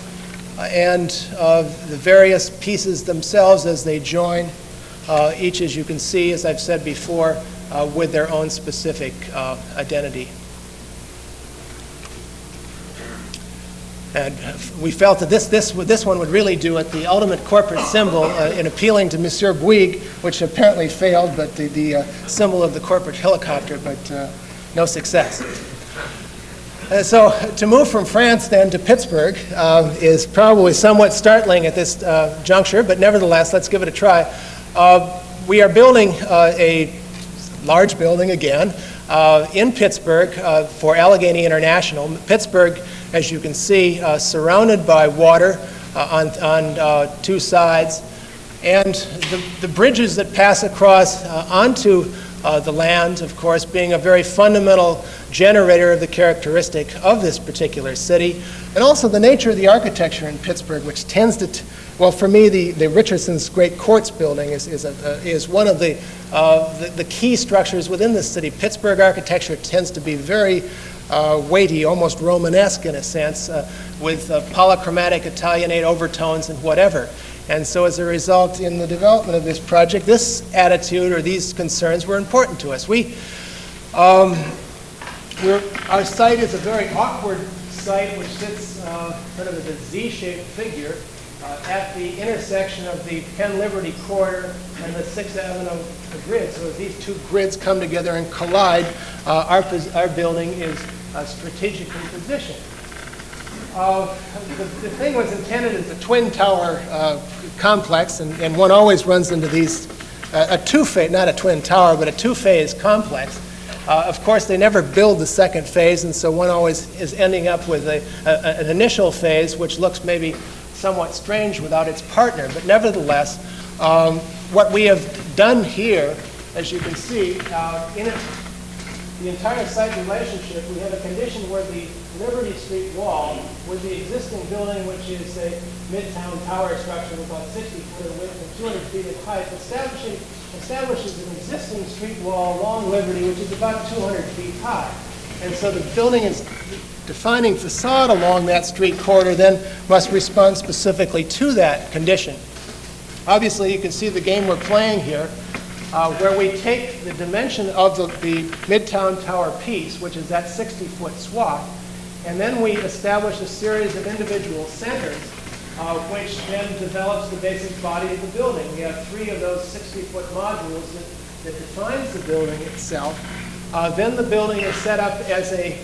and the various pieces themselves as they join, each, as you can see, as I've said before, with their own specific identity. And we felt that this one would really do it, the ultimate corporate symbol in appealing to Monsieur Bouygues, which apparently failed, but the symbol of the corporate helicopter, but no success. So to move from France then to Pittsburgh is probably somewhat startling at this juncture, but nevertheless, let's give it a try. We are building a large building again in Pittsburgh for Allegheny International. Pittsburgh, as you can see, surrounded by water on two sides, and the bridges that pass across onto the land, of course, being a very fundamental generator of the characteristic of this particular city, and also the nature of the architecture in Pittsburgh, which tends to, well, for me, the Richardson's Great Courts building is one of the key structures within the city. Pittsburgh architecture tends to be very weighty, almost Romanesque in a sense, with polychromatic Italianate overtones and whatever. And so as a result, in the development of this project, this attitude or these concerns were important to us. Our site is a very awkward site which sits sort of as a Z-shaped figure at the intersection of the Penn Liberty corridor and the 6th Avenue grid. So as these two grids come together and collide, our building is strategically positioned. The thing was intended as a twin tower complex, and one always runs into these, a two-phase, not a twin tower, but a two-phase complex. Of course, they never build the second phase, and so one always is ending up with an initial phase which looks maybe somewhat strange without its partner. But nevertheless, what we have done here, as you can see, in the entire site relationship, we have a condition where the Liberty Street wall, with the existing building, which is a midtown tower structure of about 60 foot in width and 200 feet in height, establishes an existing street wall along Liberty, which is about 200 feet high. And so the building is defining facade along that street corridor then must respond specifically to that condition. Obviously, you can see the game we're playing here, where we take the dimension of the Midtown Tower piece, which is that 60-foot swath, and then we establish a series of individual centers, which then develops the basic body of the building. We have 3 of those 60-foot modules that defines the building itself. Then the building is set up as in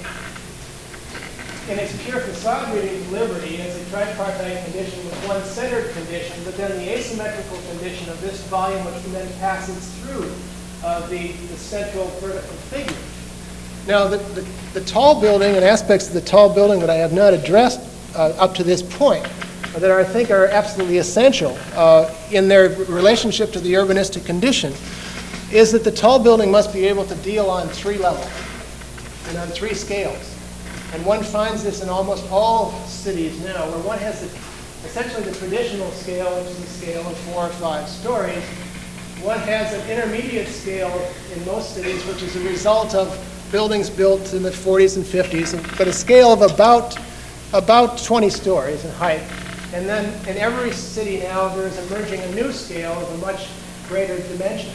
its pure facade reading Liberty, as a tripartite condition with one centered condition, but then the asymmetrical condition of this volume, which then passes through the central vertical figure. Now, the tall building and aspects of the tall building that I have not addressed up to this point, that I think are absolutely essential in their relationship to the urbanistic condition, is that the tall building must be able to deal on 3 levels and on 3 scales. And one finds this in almost all cities now, where one has essentially the traditional scale, which is the scale of 4 or 5 stories, one has an intermediate scale in most cities, which is a result of buildings built in the 40s and 50s, but a scale of about 20 stories in height. And then in every city now, there's emerging a new scale of a much greater dimension.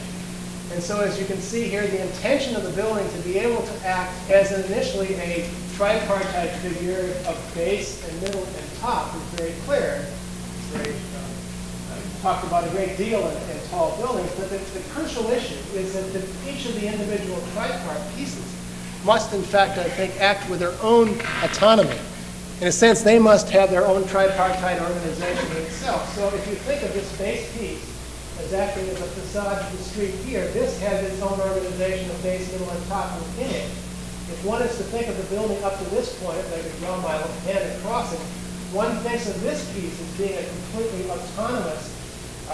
And so as you can see here, the intention of the building to be able to act as initially a tripartite figure of base and middle and top is very clear. It's very, talked about a great deal in tall buildings, but the crucial issue is that each of the individual tripart pieces must, in fact, I think, act with their own autonomy. In a sense, they must have their own tripartite organization in itself. So if you think of this base piece as acting as a facade to the street here, this has its own organization of base, middle, and top within it. If one is to think of the building up to this point, if I could draw my hand across it, one thinks of this piece as being a completely autonomous,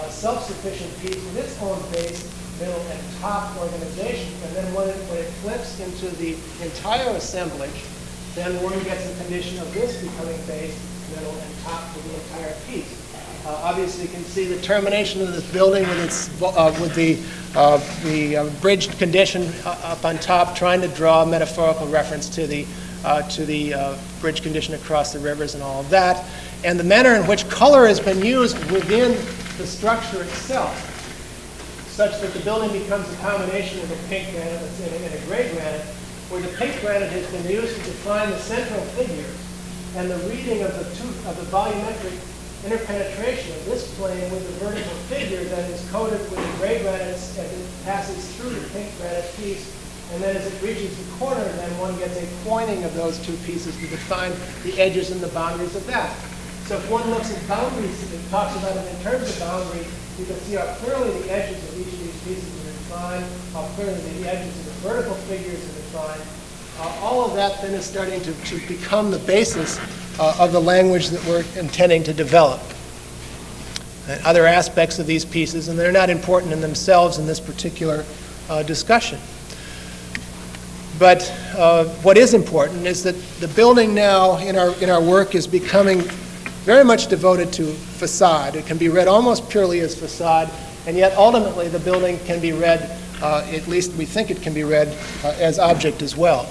self-sufficient piece with its own base, middle, and top organization. And then when it flips into the entire assemblage, then one gets a condition of this becoming base, middle, and top for the entire piece. Obviously, you can see the termination of this building with the bridged condition up on top, trying to draw a metaphorical reference to the bridge condition across the rivers and all of that, and the manner in which color has been used within the structure itself, such that the building becomes a combination of a pink granite and a gray granite, where the pink granite has been used to define the central figures, and the reading of the volumetric interpenetration of this plane with the vertical figure that is coated with the gray granite as it passes through the pink granite piece, and then as it reaches the corner, then one gets a pointing of those two pieces to define the edges and the boundaries of that. So if one looks at boundaries, it talks about it in terms of boundary, you can see how clearly the edges of each of these pieces are defined, how clearly the edges of the vertical figures are defined. All of that then is starting to become the basis of the language that we're intending to develop. And other aspects of these pieces, and they're not important in themselves in this particular discussion. But what is important is that the building now in our work is becoming very much devoted to facade. It can be read almost purely as facade, and yet ultimately the building can be read, at least we think it can be read, as object as well.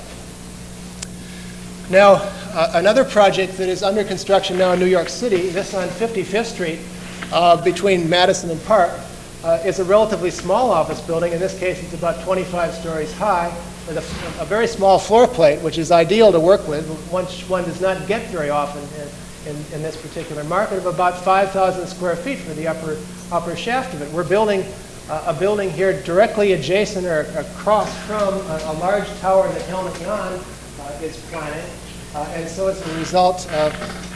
Now, another project that is under construction now in New York City, this on 55th Street, between Madison and Park, is a relatively small office building. In this case, it's about 25 stories high, with a very small floor plate, which is ideal to work with, which one does not get very often in this particular market, of about 5,000 square feet for the upper shaft of it. We're building a building here directly adjacent or across from a large tower that Helmut Jahn is planning. And so as a result,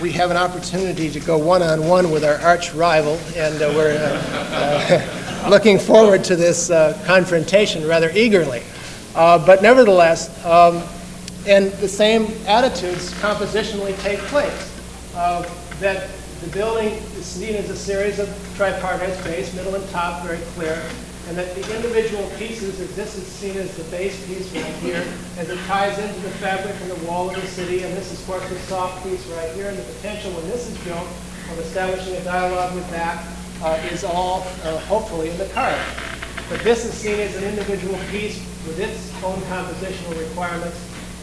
we have an opportunity to go one-on-one with our arch rival, and we're looking forward to this confrontation rather eagerly. But nevertheless, and the same attitudes compositionally take place. That the building is seen as a series of tripartites, base, middle, and top, very clear, and that the individual pieces, as this is seen as the base piece right here, as it ties into the fabric and the wall of the city, and this is, of course, the soft piece right here, and the potential when this is built of establishing a dialogue with that is all hopefully in the cards. But this is seen as an individual piece with its own compositional requirements,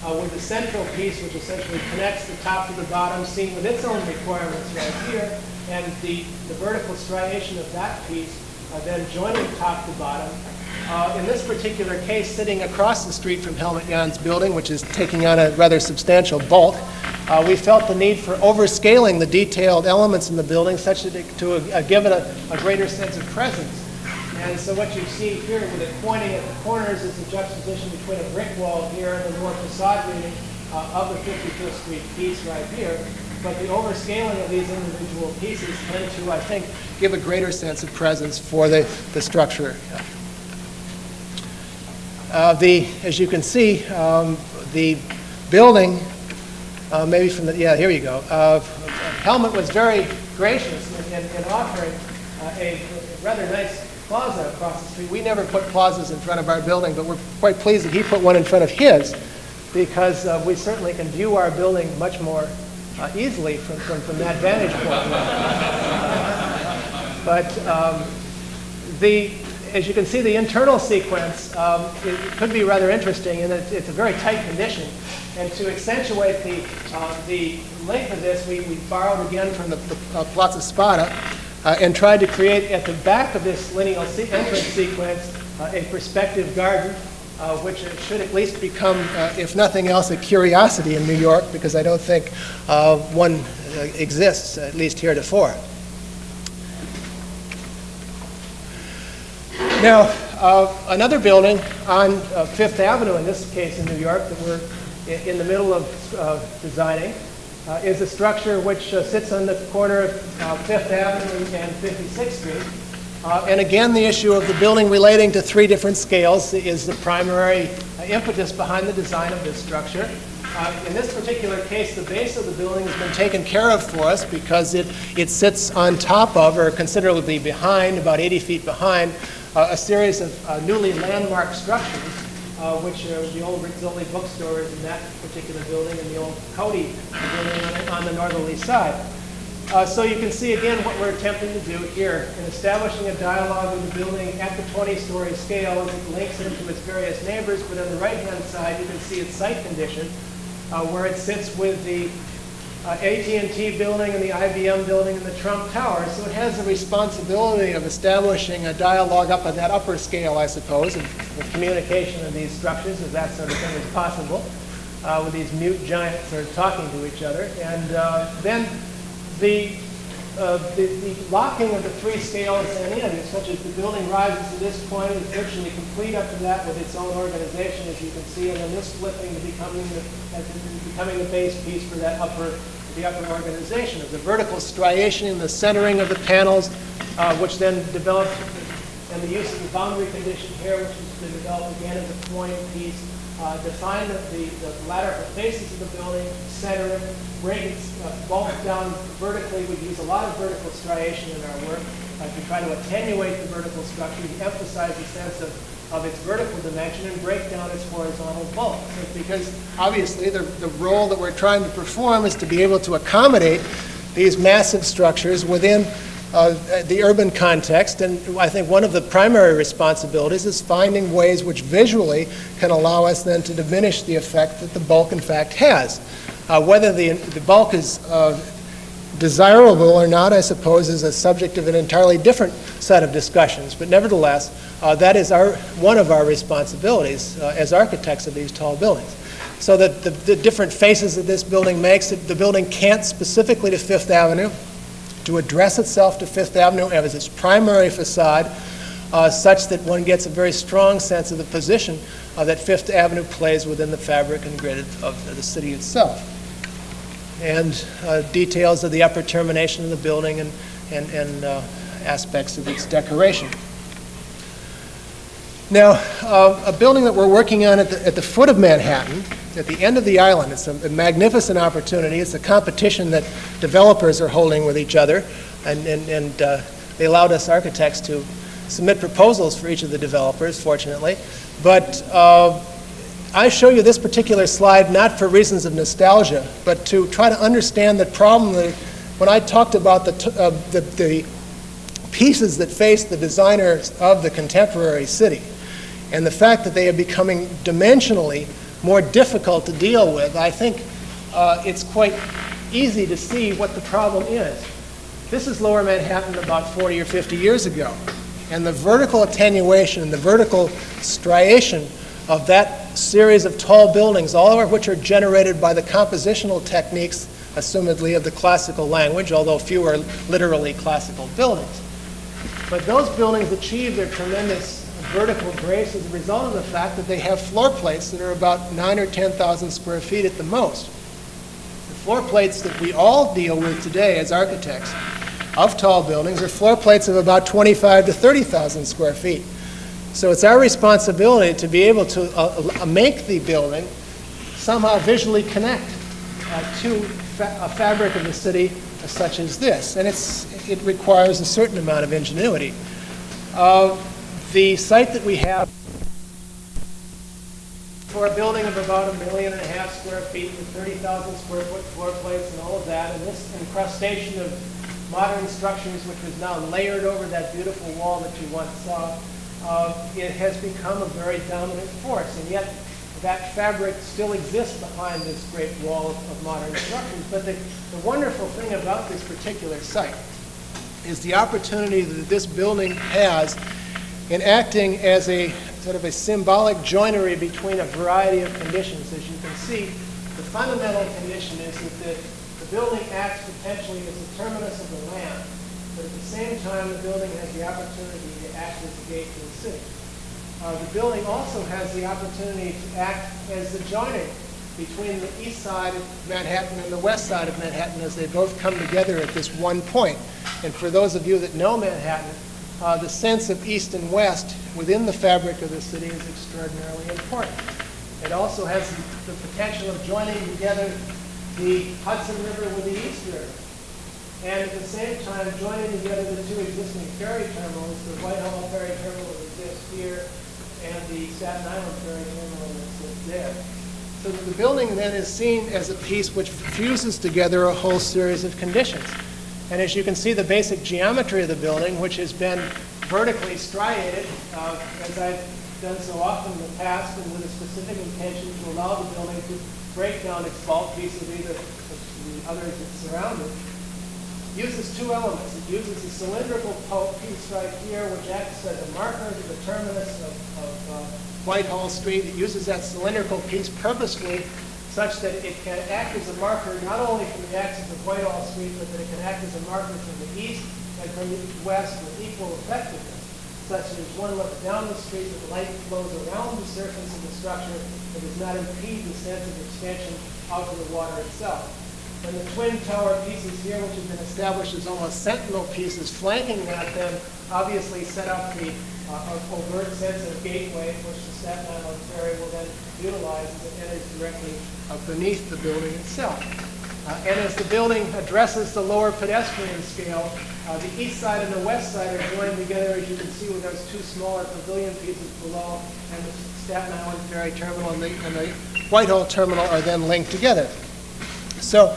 with the central piece, which essentially connects the top to the bottom, seen with its own requirements right here, and the vertical striation of that piece then joining top to bottom. In this particular case, sitting across the street from Helmut Jahn's building, which is taking on a rather substantial bulk, we felt the need for overscaling the detailed elements in the building such that to give it a greater sense of presence. And so what you see here with it pointing at the corners is the juxtaposition between a brick wall here and the more facade reading of the 55th Street piece right here. But the overscaling of these individual pieces tend to, I think, give a greater sense of presence for the structure. As you can see, the building, maybe from the, yeah, here you go. Helmut was very gracious in offering a rather nice plaza across the street. We never put plazas in front of our building, but we're quite pleased that he put one in front of his, because we certainly can view our building much more easily from that vantage point. But as you can see, the internal sequence it could be rather interesting, and it's a very tight condition. And to accentuate the length of this, we borrowed again from the Palazzo Spada and tried to create at the back of this lineal entrance sequence a perspective garden, which should at least become, if nothing else, a curiosity in New York, because I don't think one exists, at least heretofore. Now, another building on Fifth Avenue, in this case in New York, that we're in the middle of designing, is a structure which sits on the corner of Fifth Avenue and 56th Street. And again, the issue of the building relating to three different scales is the primary impetus behind the design of this structure. In this particular case, the base of the building has been taken care of for us because it sits on top of, or considerably behind, about 80 feet behind, a series of newly landmarked structures, which are the old Rizzoli bookstores in that particular building and the old Cody building on the northerly side. So you can see again what we're attempting to do here in establishing a dialogue with the building at the 20-story scale as it links into its various neighbors, but on the right-hand side you can see its site condition where it sits with the AT&T building and the IBM building and the Trump Tower. So it has the responsibility of establishing a dialogue up on that upper scale, I suppose, of communication of these structures, if that sort of thing is possible, with these mute giants sort of talking to each other. And then the locking of the three scales and entities, such as the building rises to this point, is virtually complete up to that with its own organization, as you can see, and then this flipping to becoming the base piece for that upper organization of the vertical striation and the centering of the panels, which then developed, and the use of the boundary condition here, which is to develop again as a point piece, define the lateral faces of the building, center it, break its bulk down vertically. We use a lot of vertical striation in our work to try to attenuate the vertical structure, to emphasize the sense of its vertical dimension and break down its horizontal bulk. So because obviously the role that we're trying to perform is to be able to accommodate these massive structures within the urban context, and I think one of the primary responsibilities is finding ways which visually can allow us then to diminish the effect that the bulk in fact has. Whether the bulk is desirable or not, I suppose, is a subject of an entirely different set of discussions, but nevertheless, that is one of our responsibilities as architects of these tall buildings. So that the different faces that this building makes, the building can't specifically to Fifth Avenue, to address itself to Fifth Avenue as its primary facade, such that one gets a very strong sense of the position that Fifth Avenue plays within the fabric and grid of the city itself. And details of the upper termination of the building and aspects of its decoration. Now, a building that we're working on at the foot of Manhattan, at the end of the island. It's a magnificent opportunity. It's a competition that developers are holding with each other, and they allowed us architects to submit proposals for each of the developers, fortunately. But I show you this particular slide not for reasons of nostalgia, but to try to understand the problem that when I talked about the pieces that face the designers of the contemporary city, and the fact that they are becoming dimensionally more difficult to deal with, I think it's quite easy to see what the problem is. This is Lower Manhattan about 40 or 50 years ago, and the vertical attenuation and the vertical striation of that series of tall buildings, all of which are generated by the compositional techniques, assumedly, of the classical language, although few are literally classical buildings. But those buildings achieve their tremendous vertical grace as a result of the fact that they have floor plates that are about 9,000 or 10,000 square feet at the most. The floor plates that we all deal with today as architects of tall buildings are floor plates of about 25,000 to 30,000 square feet. So it's our responsibility to be able to make the building somehow visually connect to a fabric of the city such as this. And it requires a certain amount of ingenuity. The site that we have for a building of about 1.5 million square feet with 30,000 square foot floor plates and all of that, and this incrustation of modern structures which was now layered over that beautiful wall that you once saw, it has become a very dominant force. And yet, that fabric still exists behind this great wall of modern structures. But the wonderful thing about this particular site is the opportunity that this building has in acting as a sort of a symbolic joinery between a variety of conditions. As you can see, the fundamental condition is that the building acts potentially as the terminus of the land, but at the same time, the building has the opportunity to act as the gate to the city. The building also has the opportunity to act as the joining between the east side of Manhattan and the west side of Manhattan as they both come together at this one point. And for those of you that know Manhattan, the sense of east and west within the fabric of the city is extraordinarily important. It also has the potential of joining together the Hudson River with the East River. And at the same time, joining together the two existing ferry terminals, the Whitehall ferry terminal that exists here and the Staten Island ferry terminal that sits there. So that the building then is seen as a piece which fuses together a whole series of conditions. And as you can see, the basic geometry of the building, which has been vertically striated, as I've done so often in the past, and with a specific intention to allow the building to break down its bulk vis-a-vis the others that surround it, uses two elements. It uses a cylindrical piece right here, which acts as a marker to the terminus of Whitehall Street. It uses that cylindrical piece purposely such that it can act as a marker not only from the axis of Whitehall Street, but that it can act as a marker from the east and from the west with equal effectiveness, such that as one looks down the street, the light flows around the surface of the structure and does not impede the sense of extension out to the water itself. And the twin tower pieces here, which have been established as almost sentinel pieces flanking that, then obviously set up the overt sense of gateway, which the Staten Island ferry will then utilize as it enters directly beneath the building itself. And as the building addresses the lower pedestrian scale, the east side and the west side are joined together, as you can see, with those two smaller pavilion pieces below, and the Staten Island ferry terminal and the Whitehall terminal are then linked together. So,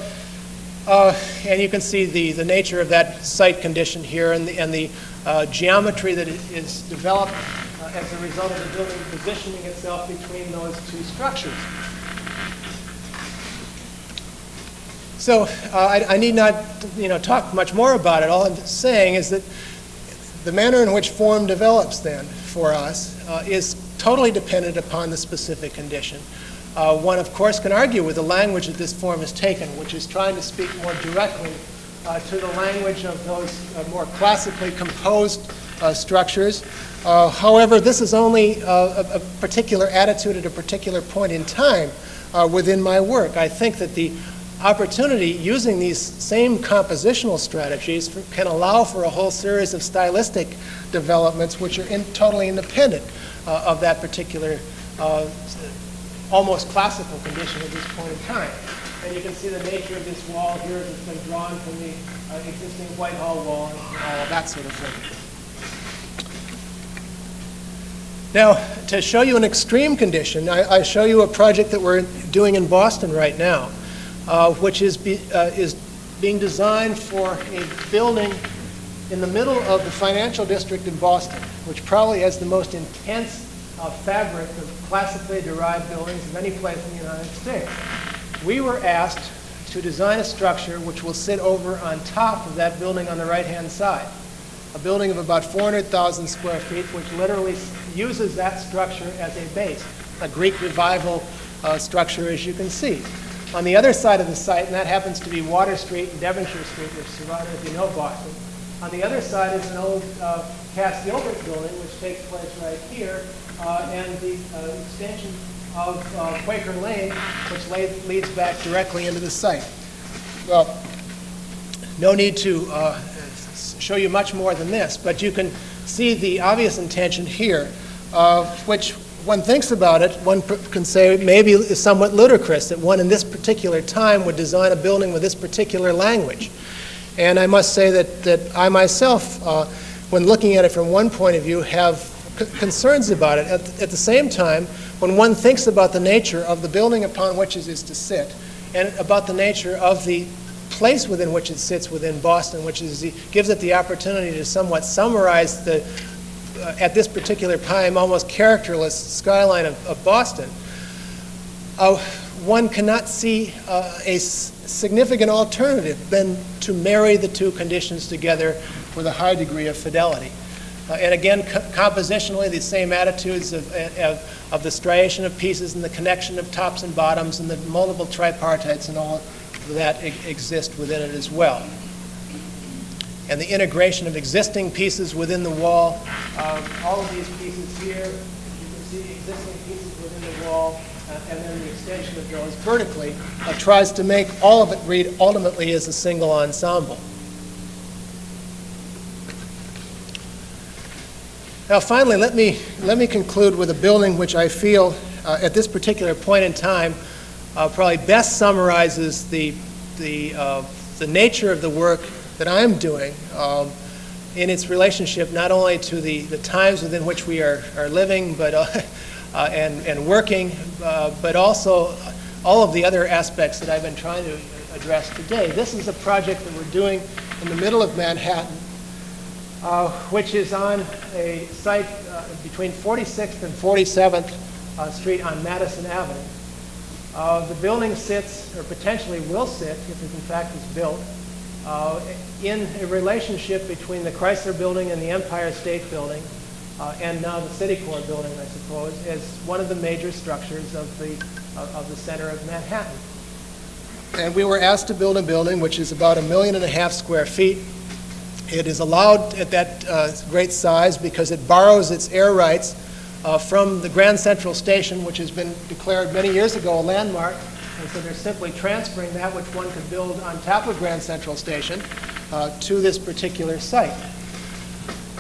and you can see the nature of that site condition here and the geometry that is developed as a result of the building positioning itself between those two structures. So I need not talk much more about it. All I'm saying is that the manner in which form develops then for us is totally dependent upon the specific condition. One, of course, can argue with the language that this form has taken, which is trying to speak more directly to the language of those more classically composed structures. However, this is only a particular attitude at a particular point in time within my work. I think that the opportunity using these same compositional strategies can allow for a whole series of stylistic developments which are totally independent of that particular almost classical condition at this point in time. And you can see the nature of this wall here as it's been drawn from the existing Whitehall wall and all of that sort of thing. Now, to show you an extreme condition, I show you a project that we're doing in Boston right now, which is being designed for a building in the middle of the financial district in Boston, which probably has the most intense fabric of classically derived buildings of any place in the United States. We were asked to design a structure which will sit over on top of that building on the right-hand side, a building of about 400,000 square feet, which literally uses that structure as a base, a Greek revival structure, as you can see. On the other side of the site, and that happens to be Water Street and Devonshire Street, which surround, if you know Boston. On the other side is an old Cass Gilbert building, which takes place right here, and the extension of Quaker Lane, which leads back directly into the site. Well, no need to show you much more than this, but you can see the obvious intention here, which one thinks about it, one can say maybe is somewhat ludicrous that one in this particular time would design a building with this particular language. And I must say that I myself, when looking at it from one point of view, have concerns about it. At the same time, when one thinks about the nature of the building upon which it is to sit, and about the nature of the place within which it sits within Boston, which gives it the opportunity to somewhat summarize the at this particular time, almost characterless skyline of Boston, one cannot see a significant alternative than to marry the two conditions together with a high degree of fidelity. And again, compositionally, the same attitudes of the striation of pieces and the connection of tops and bottoms and the multiple tripartites and all that exist within it as well. And the integration of existing pieces within the wall, all of these pieces here, you can see existing pieces within the wall, and then the extension of those vertically tries to make all of it read ultimately as a single ensemble. Now finally, let me conclude with a building which I feel at this particular point in time probably best summarizes the nature of the work that I'm doing in its relationship not only to the times within which we are living but and working, but also all of the other aspects that I've been trying to address today. This is a project that we're doing in the middle of Manhattan, which is on a site between 46th and 47th Street on Madison Avenue. The building sits, or potentially will sit, if it in fact is built, in a relationship between the Chrysler building and the Empire State building, and now the City Corps building, I suppose, as one of the major structures of the center of Manhattan. And we were asked to build a building which is about 1.5 million square feet. It is allowed at that great size because it borrows its air rights from the Grand Central Station, which has been declared many years ago a landmark. And so they're simply transferring that which one could build on top of Grand Central Station to this particular site.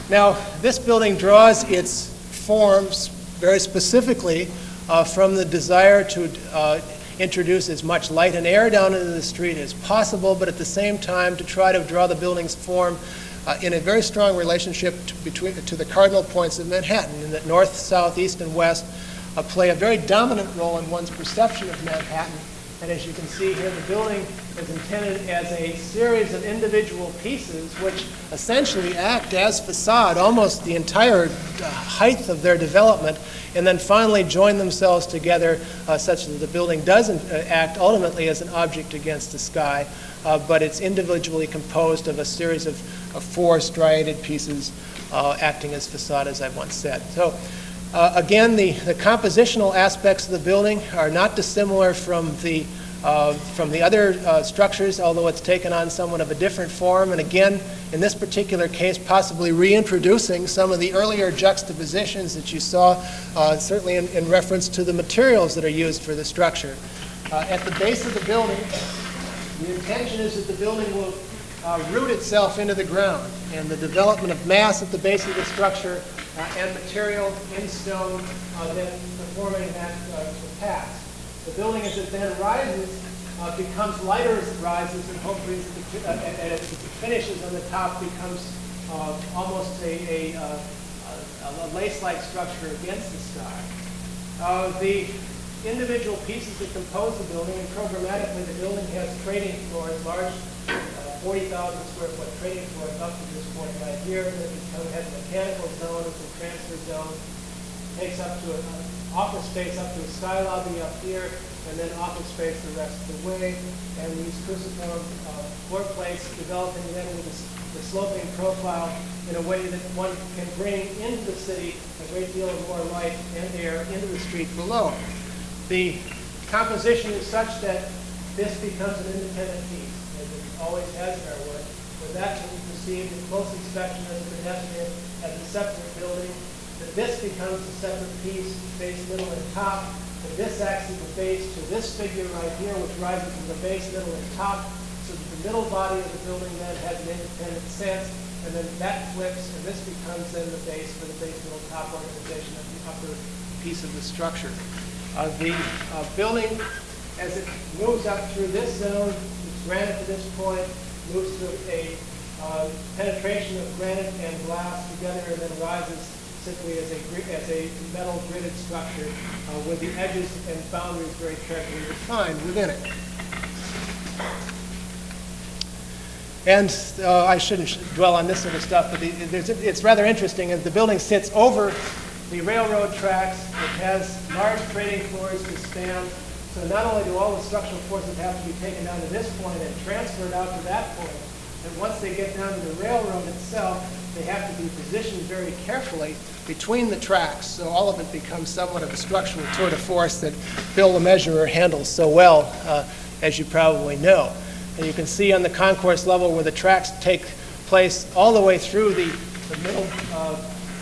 Now, this building draws its forms very specifically from the desire to introduce as much light and air down into the street as possible, but at the same time to try to draw the building's form in a very strong relationship to the cardinal points of Manhattan, in that north, south, east, and west play a very dominant role in one's perception of Manhattan. And as you can see here, the building is intended as a series of individual pieces which essentially act as facade almost the entire height of their development, and then finally join themselves together such that the building doesn't act ultimately as an object against the sky, but it's individually composed of a series of 4 striated pieces acting as facade, as I once said. So again, the compositional aspects of the building are not dissimilar from the other structures, although it's taken on somewhat of a different form. And again, in this particular case, possibly reintroducing some of the earlier juxtapositions that you saw, certainly in reference to the materials that are used for the structure. At the base of the building, the intention is that the building will root itself into the ground, and the development of mass at the base of the structure and material in stone then performing that task. The building, as it then rises, becomes lighter as it rises, and hopefully as it finishes on the top becomes almost a lace-like structure against the sky. The individual pieces that compose the building, and programmatically the building has trading floors, large 40,000 square foot trading floors up to this point right here. It has a mechanical zone, it's a transfer zone, takes up to an office space up to a sky lobby up here, and then office space the rest of the way. And these cruciform floor plates developing then with the sloping profile in a way that one can bring into the city a great deal of more light and air into the street below. The composition is such that this becomes an independent piece, as it always has in our work. With that can be perceived in close inspection as a pedestrian as a separate building. That this becomes a separate piece, base, middle, and top. And this acts as the base to this figure right here, which rises from the base, middle, and top, so that the middle body of the building then has an independent sense, and then that flips, and this becomes then the base for the base, middle, top organization of the upper piece of the structure. The building, as it moves up through this zone, it's granite to this point, moves to a penetration of granite and glass together, and then rises simply as a metal gridded structure with the edges and boundaries very carefully defined within it. And I shouldn't dwell on this sort of stuff, but it's rather interesting. As the building sits over the railroad tracks, it has large trading floors to span. So not only do all the structural forces have to be taken down to this point and transferred out to that point, but once they get down to the railroad itself, they have to be positioned very carefully between the tracks. So all of it becomes somewhat of a structural tour de force that Bill the Measurer handles so well, as you probably know. And you can see on the concourse level where the tracks take place all the way through the middle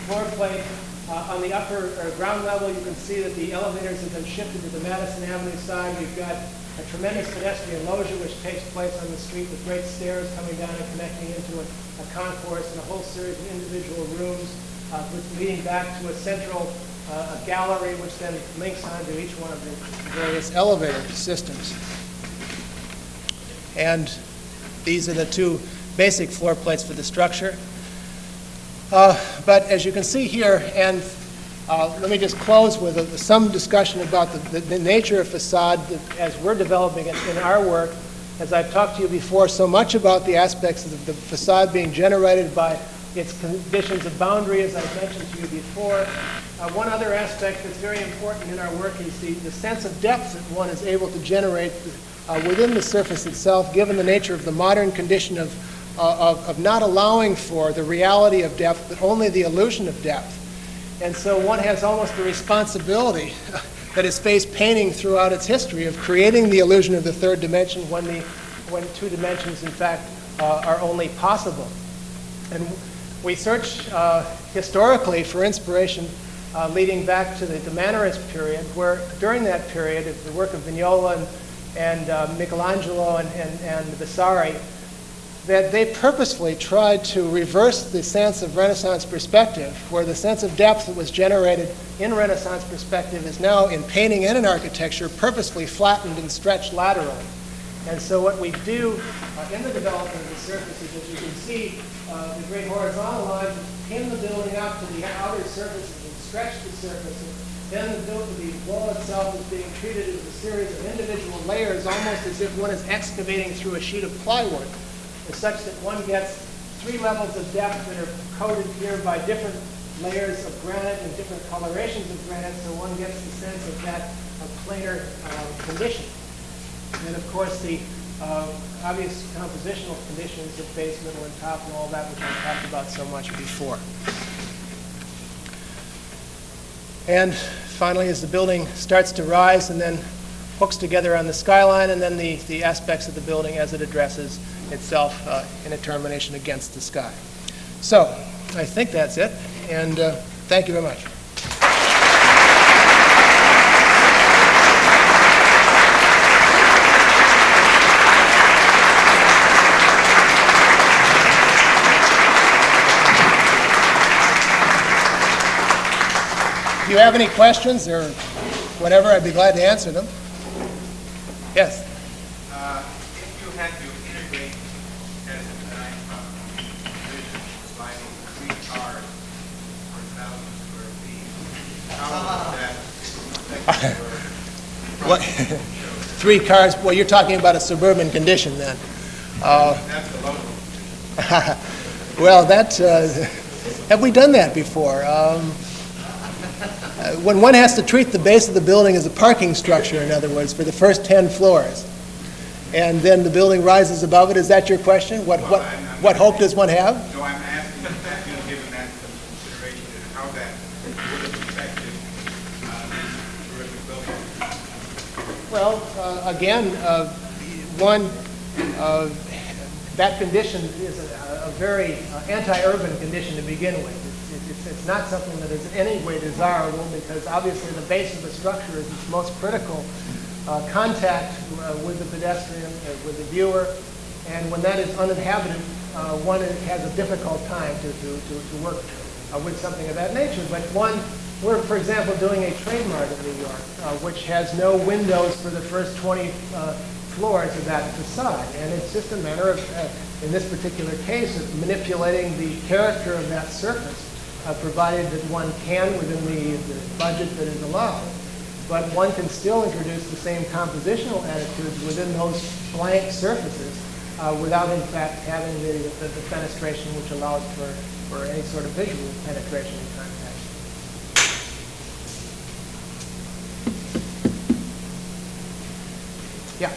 floor plate. On the upper or ground level, you can see that the elevators have been shifted to the Madison Avenue side. We've got a tremendous pedestrian loggia which takes place on the street with great stairs coming down and connecting into a concourse and a whole series of individual rooms leading back to a central gallery which then links onto each one of the various elevator systems. And these are the two basic floor plates for the structure. But as you can see here, and let me just close with some discussion about the nature of facade as we're developing it in our work. As I've talked to you before, so much about the aspects of the facade being generated by its conditions of boundary, as I've mentioned to you before. One other aspect that's very important in our work is the sense of depth that one is able to generate within the surface itself, given the nature of the modern condition of not allowing for the reality of depth, but only the illusion of depth. And so one has almost the responsibility that has faced painting throughout its history of creating the illusion of the third dimension when two dimensions, in fact, are only possible. And we search historically for inspiration leading back to the Mannerist period, where during that period, the work of Vignola and Michelangelo and Vasari, that they purposefully tried to reverse the sense of Renaissance perspective, where the sense of depth that was generated in Renaissance perspective is now in painting and in architecture purposefully flattened and stretched laterally. And so what we do in the development of the surface is, as you can see, the great horizontal lines pin the building up to the outer surfaces and stretch the surface. And then the wall itself is being treated as a series of individual layers, almost as if one is excavating through a sheet of plywood, such that one gets three levels of depth that are coated here by different layers of granite and different colorations of granite, so one gets the sense of that planar condition. And of course, the obvious compositional conditions of base, middle, and top, and all that, which I've talked about so much before. And finally, as the building starts to rise and then hooks together on the skyline, and then the aspects of the building as it addresses itself in a termination against the sky. So I think that's it, and thank you very much. If you have any questions or whatever, I'd be glad to answer them. Yes? If you had to integrate as a design division by 3 cars per 1,000 square feet, how would that affect your What? 3 cars? Well, you're talking about a suburban condition then. That's the local. Well, that have we done that before? When one has to treat the base of the building as a parking structure, in other words, for the first 10 floors, and then the building rises above it, is that your question? What hope does one have? No, I'm asking that you given that some consideration and how that would have affected this terrific building. Well, again, that condition is a very anti-urban condition to begin with. It's not something that is in any way desirable, because obviously the base of the structure is its most critical contact with the pedestrian, with the viewer, and when that is uninhabited, one has a difficult time to work with something of that nature. But we're, for example, doing a Trade Mart in New York, which has no windows for the first 20 floors of that facade, and it's just a matter of, in this particular case, of manipulating the character of that surface, provided that one can within the budget that is allowed. But one can still introduce the same compositional attitudes within those blank surfaces without in fact having the fenestration which allows for any sort of visual penetration and contact. Yeah.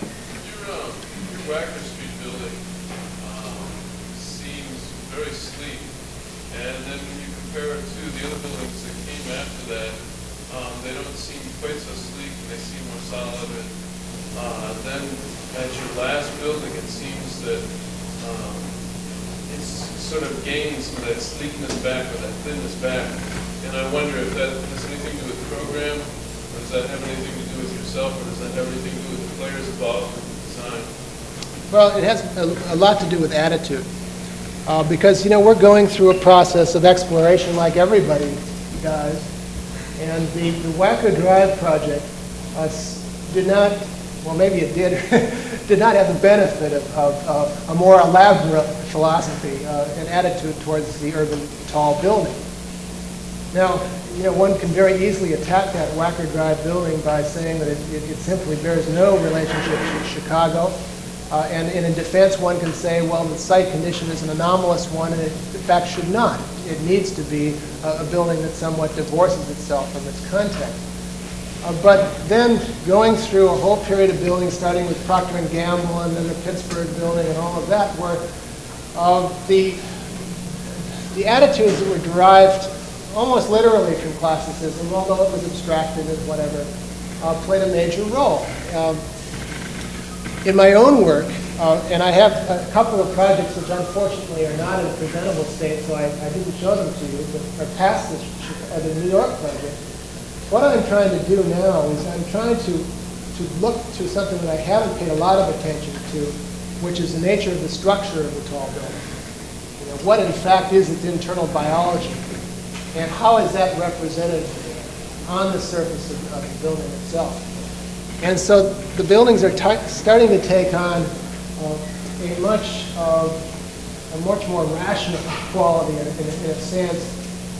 Your Wacker Street building seems very sleek, and then when you compare it to the other buildings that came after that, they don't seem quite so sleek, and they seem more solid. And then at your last building, it seems that it's sort of gained some of that sleekness back or that thinness back. And I wonder if that has anything to do with the program, or does that have anything to do with yourself, or does that have anything to do with the players involved in the design? Well, it has a lot to do with attitude. Because, you know, we're going through a process of exploration like everybody does. And the Wacker Drive project did not, well, maybe it did, did not have the benefit of a more elaborate philosophy and attitude towards the urban tall building. Now, you know, one can very easily attack that Wacker Drive building by saying that it simply bears no relationship to Chicago. And in defense, one can say, well, the site condition is an anomalous one, and it, in fact, should not. It needs to be a building that somewhat divorces itself from its context. But then going through a whole period of buildings, starting with Procter & Gamble and then the Pittsburgh building and all of that, where the attitudes that were derived almost literally from classicism, although it was abstracted and whatever, played a major role. In my own work, and I have a couple of projects which unfortunately are not in a presentable state, so I didn't show them to you, but are past the New York project. What I'm trying to do now is I'm trying to look to something that I haven't paid a lot of attention to, which is the nature of the structure of the tall building. You know, what in fact is its internal biology, and how is that represented on the surface of the building itself. And so the buildings are starting to take on a much more rational quality in a sense.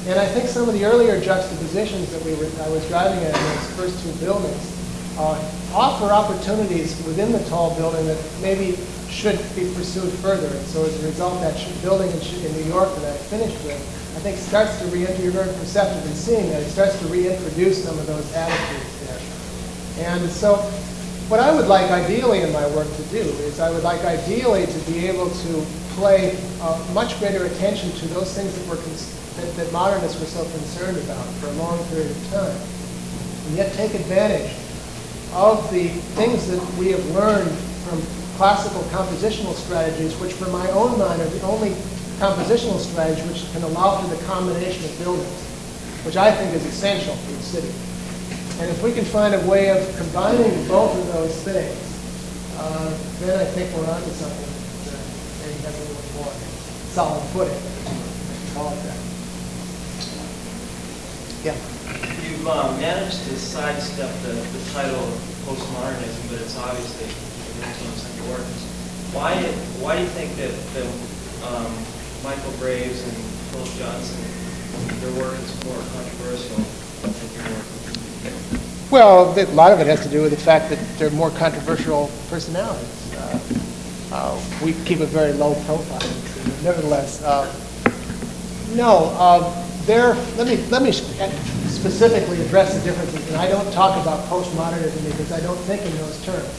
And I think some of the earlier juxtapositions that I was driving at in those first two buildings offer opportunities within the tall building that maybe should be pursued further. And so as a result, that building in New York that I finished with, I think starts to you're very perceptive in seeing that, it starts to reintroduce some of those attitudes there. And so what I would like ideally in my work to do is I would like ideally to be able to pay much greater attention to those things that modernists were so concerned about for a long period of time, and yet take advantage of the things that we have learned from classical compositional strategies, which for my own mind are the only compositional strategy which can allow for the combination of buildings, which I think is essential for the city. And if we can find a way of combining both of those things, then I think we're onto something that maybe has a little more solid footing. Call it that. Yeah. You've managed to sidestep the title of postmodernism, but it's obviously an influence on your work. Why do you think that Michael Graves and Philip Johnson, their work is more controversial than your work? Well, a lot of it has to do with the fact that they're more controversial personalities. We keep a very low profile. Nevertheless, let me specifically address the differences. And I don't talk about postmodernism because I don't think in those terms.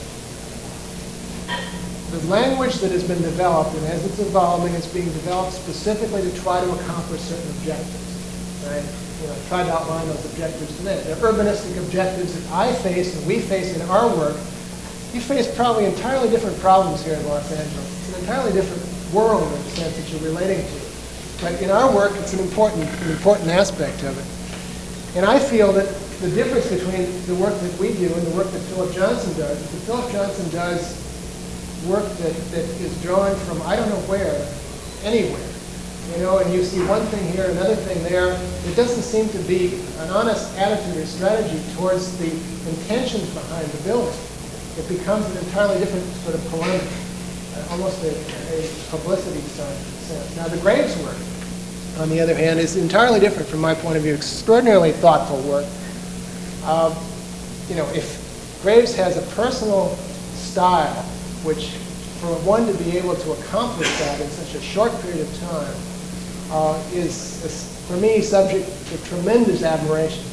The language that has been developed, and as it's evolving, it's being developed specifically to try to accomplish certain objectives. Right? You know, try to outline those objectives today. They're urbanistic objectives that I face and we face in our work. You face probably entirely different problems here in Los Angeles. It's an entirely different world in the sense that you're relating to. But in our work, it's an important aspect of it. And I feel that the difference between the work that we do and the work that Philip Johnson does is that Philip Johnson does work that is drawn from I don't know where, anywhere. You know, and you see one thing here, another thing there. It doesn't seem to be an honest attitude or strategy towards the intentions behind the building. It becomes an entirely different sort of polemic, almost a publicity sense. Now, the Graves work, on the other hand, is entirely different from my point of view. Extraordinarily thoughtful work. You know, if Graves has a personal style which for one to be able to accomplish that in such a short period of time is, for me, subject to tremendous admiration.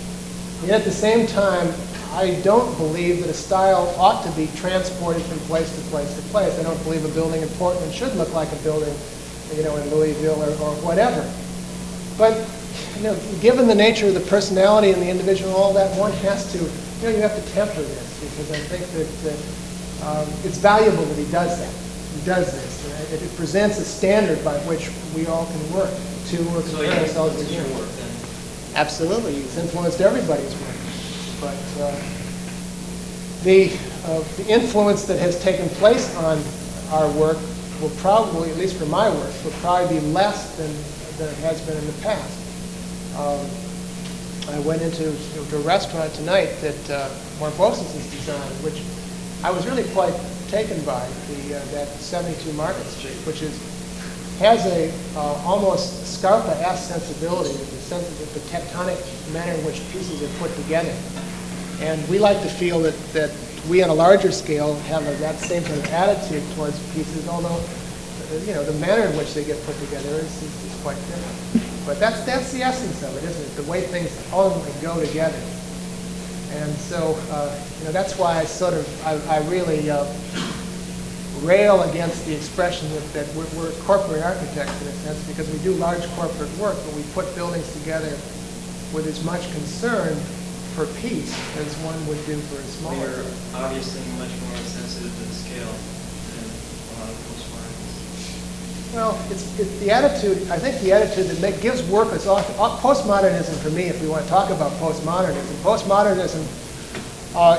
Yet at the same time, I don't believe that a style ought to be transported from place to place to place. I don't believe a building in Portland should look like a building, you know, in Louisville or whatever. But, you know, given the nature of the personality and the individual and all that, one has to, you know, you have to temper this, because I think that it's valuable that he does that. He does this. And it presents a standard by which we all can work to compare ourselves again. Absolutely, it's influenced everybody's work. But the influence that has taken place on our work will probably, at least for my work, will probably be less than it has been in the past. I went into a restaurant tonight that Morphosis has designed, which I was really quite taken by, that 72 Market Street, which has a almost Scarpa-esque sensibility, the sense of the tectonic manner in which pieces are put together. And we like to feel that we on a larger scale have that same kind of attitude towards pieces, although you know, the manner in which they get put together is quite different. But that's the essence of it, isn't it? The way things ultimately go together. And so, you know, that's why I really rail against the expression that we're corporate architects in a sense, because we do large corporate work, but we put buildings together with as much concern for peace as one would do for a smaller. We're obviously much more sensitive to the scale than a lot of postmodernists. Well, it's the attitude, I think the attitude that gives work is postmodernism for me, if we want to talk about postmodernism. Postmodernism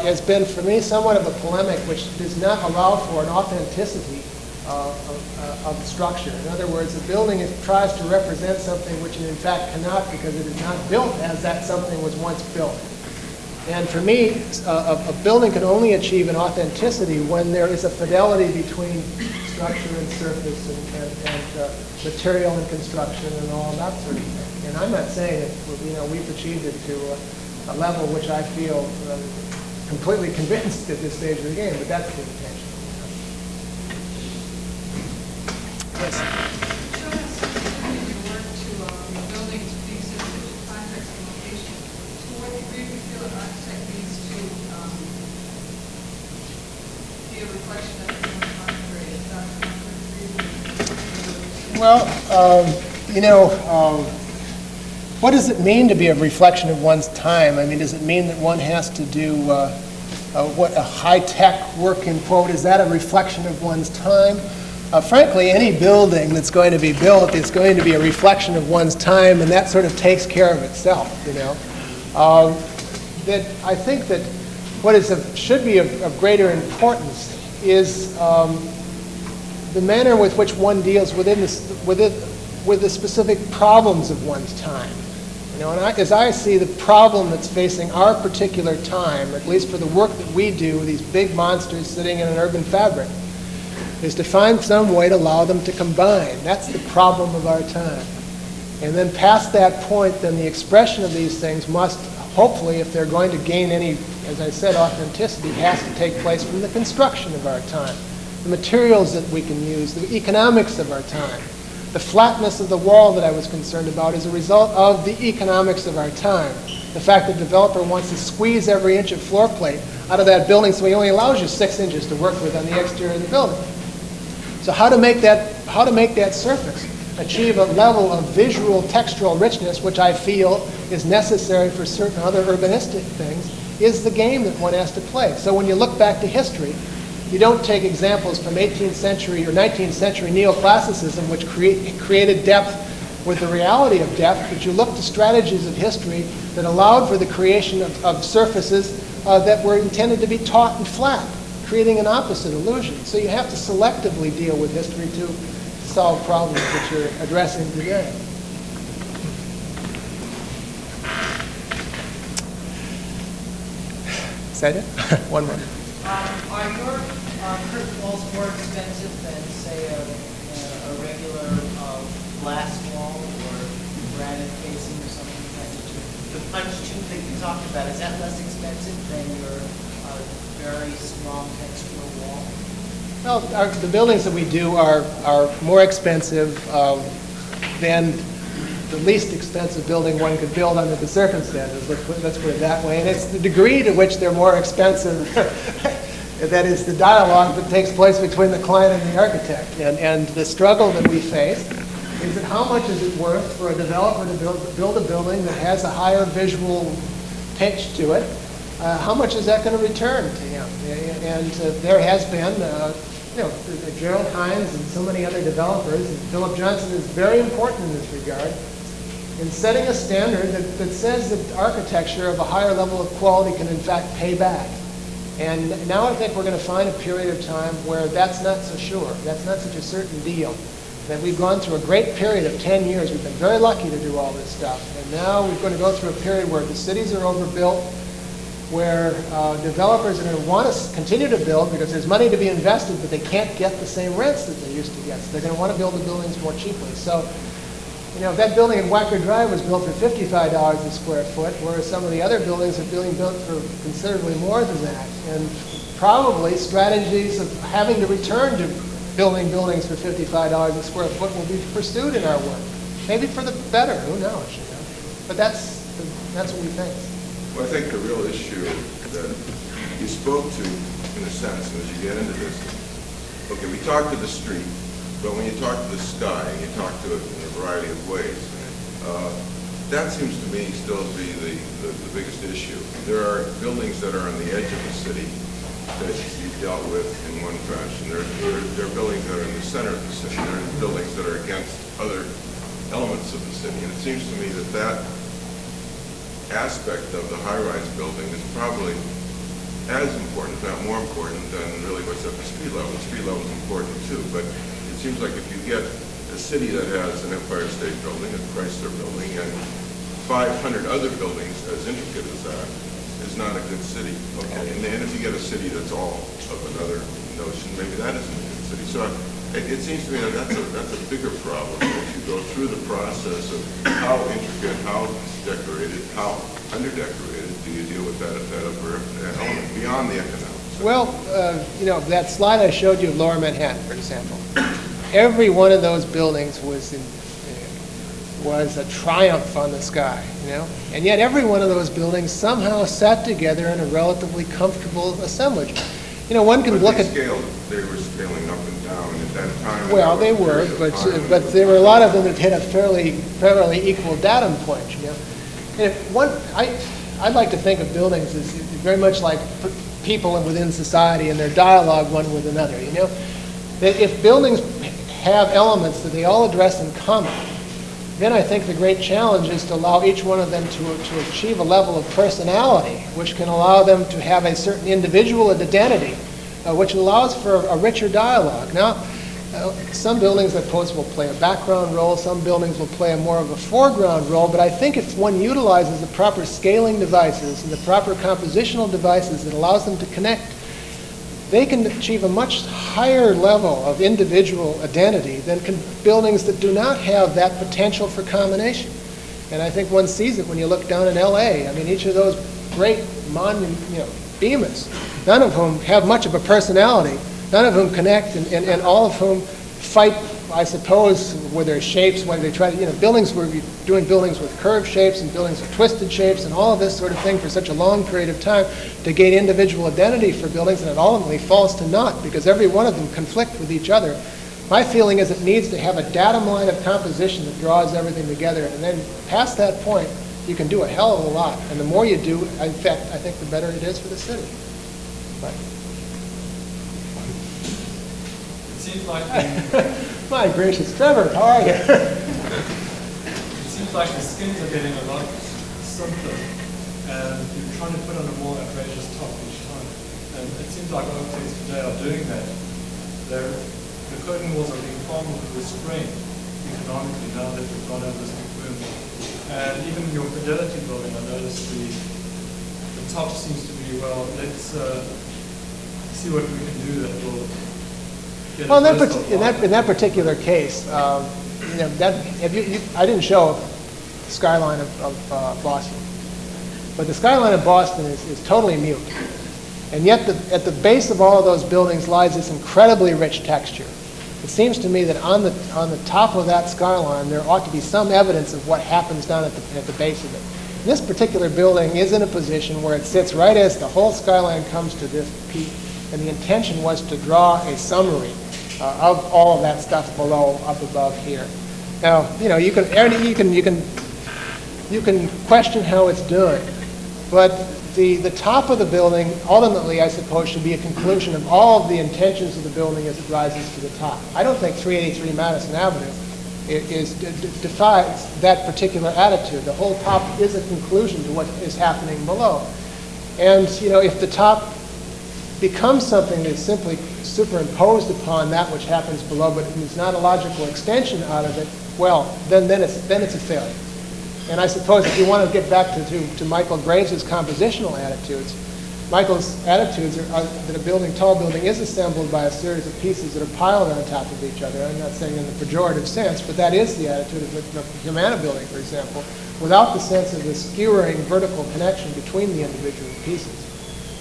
has been for me somewhat of a polemic which does not allow for an authenticity of the structure. In other words, the building tries to represent something which it in fact cannot, because it is not built as that something was once built. And for me, a building can only achieve an authenticity when there is a fidelity between structure and surface and material and construction and all that sort of thing. And I'm not saying that, you know, we've achieved it to a level which I feel completely convinced at this stage of the game, but that's the intention. Yes? Show us in your work to buildings, pieces, context, and location. To what degree do you feel an architect needs to be a reflection of the human concrete? Well, you know, what does it mean to be a reflection of one's time? I mean, does it mean that one has to do what a high-tech work, in quote? Is that a reflection of one's time? Frankly, any building that's going to be built is going to be a reflection of one's time, and that sort of takes care of itself, you know. That I think that what should be of greater importance is the manner with which one deals with the specific problems of one's time. You know, and as I see the problem that's facing our particular time, at least for the work that we do, these big monsters sitting in an urban fabric, is to find some way to allow them to combine. That's the problem of our time. And then past that point, then the expression of these things must, hopefully, if they're going to gain any, as I said, authenticity, has to take place from the construction of our time, the materials that we can use, the economics of our time. The flatness of the wall that I was concerned about is a result of the economics of our time. The fact that the developer wants to squeeze every inch of floor plate out of that building, so he only allows you 6 inches to work with on the exterior of the building. So how to make that surface achieve a level of visual textural richness, which I feel is necessary for certain other urbanistic things, is the game that one has to play. So when you look back to history, you don't take examples from 18th century or 19th century neoclassicism, which created depth with the reality of depth, but you look to strategies of history that allowed for the creation of surfaces that were intended to be taut and flat, creating an opposite illusion. So you have to selectively deal with history to solve problems that you're addressing today. Is that it? One more. Are your curtain walls more expensive than, say, a regular glass wall or granite casing or something like that? The punch tube that you talked about, is that less expensive than your very strong textural wall? Well, the buildings that we do are more expensive than the least expensive building one could build under the circumstances. Let's put it that way. And it's the degree to which they're more expensive that is the dialogue that takes place between the client and the architect. And the struggle that we face is that how much is it worth for a developer to build a building that has a higher visual pitch to it? How much is that going to return to him? And there has been, Gerald Hines and so many other developers, and Philip Johnson is very important in this regard, in setting a standard that says that architecture of a higher level of quality can in fact pay back. And now I think we're going to find a period of time where that's not so sure, that's not such a certain deal. That we've gone through a great period of 10 years. We've been very lucky to do all this stuff. And now we're going to go through a period where the cities are overbuilt, where developers are going to want to continue to build because there's money to be invested, but they can't get the same rents that they used to get. So they're going to want to build the buildings more cheaply. So, if that building in Wacker Drive was built for $55 a square foot, whereas some of the other buildings are being built for considerably more than that. And probably strategies of having to return to building buildings for $55 a square foot will be pursued in our work. Maybe for the better, who knows? But that's what we think. Well, I think the real issue that you spoke to, in a sense, as you get into this, okay, we talk to the street, but when you talk to the sky, and you talk to it in a variety of ways, that seems to me still to be the biggest issue. There are buildings that are on the edge of the city that you've dealt with in one fashion. There are buildings that are in the center of the city. There are buildings that are against other elements of the city. And it seems to me that aspect of the high-rise building is probably as important, if not more important, than really what's at the street level. The street level is important too, but it seems like if you get a city that has an Empire State building, a Chrysler building, and 500 other buildings as intricate as that, is not a good city. Okay, and then if you get a city that's all of another notion, maybe that isn't a good city. So it seems to me that that's a bigger problem as you go through the process of how intricate, how decorated, how under-decorated do you deal with that upper element beyond the economics. Well, that slide I showed you of Lower Manhattan, for example, every one of those buildings was a triumph on the sky, and yet every one of those buildings somehow sat together in a relatively comfortable assemblage. One can look at. They were scaling up and down at that time. Well, they were, but there were a lot of them that hit a fairly equal datum point. And I'd like to think of buildings as very much like people within society and their dialogue one with another. That if buildings have elements that they all address in common, then I think the great challenge is to allow each one of them to achieve a level of personality, which can allow them to have a certain individual identity, which allows for a richer dialogue. Now, some buildings, I suppose, will play a background role, some buildings will play a more of a foreground role, but I think if one utilizes the proper scaling devices and the proper compositional devices that allows them to connect, they can achieve a much higher level of individual identity than can buildings that do not have that potential for combination. And I think one sees it when you look down in LA. I mean, each of those great behemoths, none of whom have much of a personality, none of whom connect, and all of whom fight, I suppose, with their shapes, when they try to, buildings, we're doing buildings with curved shapes and buildings with twisted shapes and all of this sort of thing for such a long period of time to gain individual identity for buildings, and it ultimately falls to naught because every one of them conflict with each other. My feeling is it needs to have a datum line of composition that draws everything together, and then past that point, you can do a hell of a lot. And the more you do, in fact, I think the better it is for the city. But. Seems like my gracious, Trevor, how are you? It seems like the skins are getting a lot simpler, and you're trying to put on a more outrageous top each time. And it seems like architects today are doing that. The curtain walls are being far more restrained economically now that we've gone over this big boom. And even your Fidelity building, I noticed the top seems to be, well, let's see what we can do that will. Well, in that particular case, I didn't show the skyline of Boston, but the skyline of Boston is totally mute. And yet, at the base of all of those buildings lies this incredibly rich texture. It seems to me that on the top of that skyline, there ought to be some evidence of what happens down at the base of it. And this particular building is in a position where it sits right as the whole skyline comes to this peak, and the intention was to draw a summary of all of that stuff below, up above here. Now, you know, you can question how it's doing, but the top of the building ultimately, I suppose, should be a conclusion of all of the intentions of the building as it rises to the top. I don't think 383 Madison Avenue defies that particular attitude. The whole top is a conclusion to what is happening below. And, you know, if the top becomes something that's simply superimposed upon that which happens below, but is not a logical extension out of it, well, then it's a failure. And I suppose if you want to get back to Michael Graves' compositional attitudes, Michael's attitudes are that a tall building is assembled by a series of pieces that are piled on top of each other. I'm not saying in the pejorative sense, but that is the attitude of the Humana building, for example, without the sense of the skewering vertical connection between the individual pieces.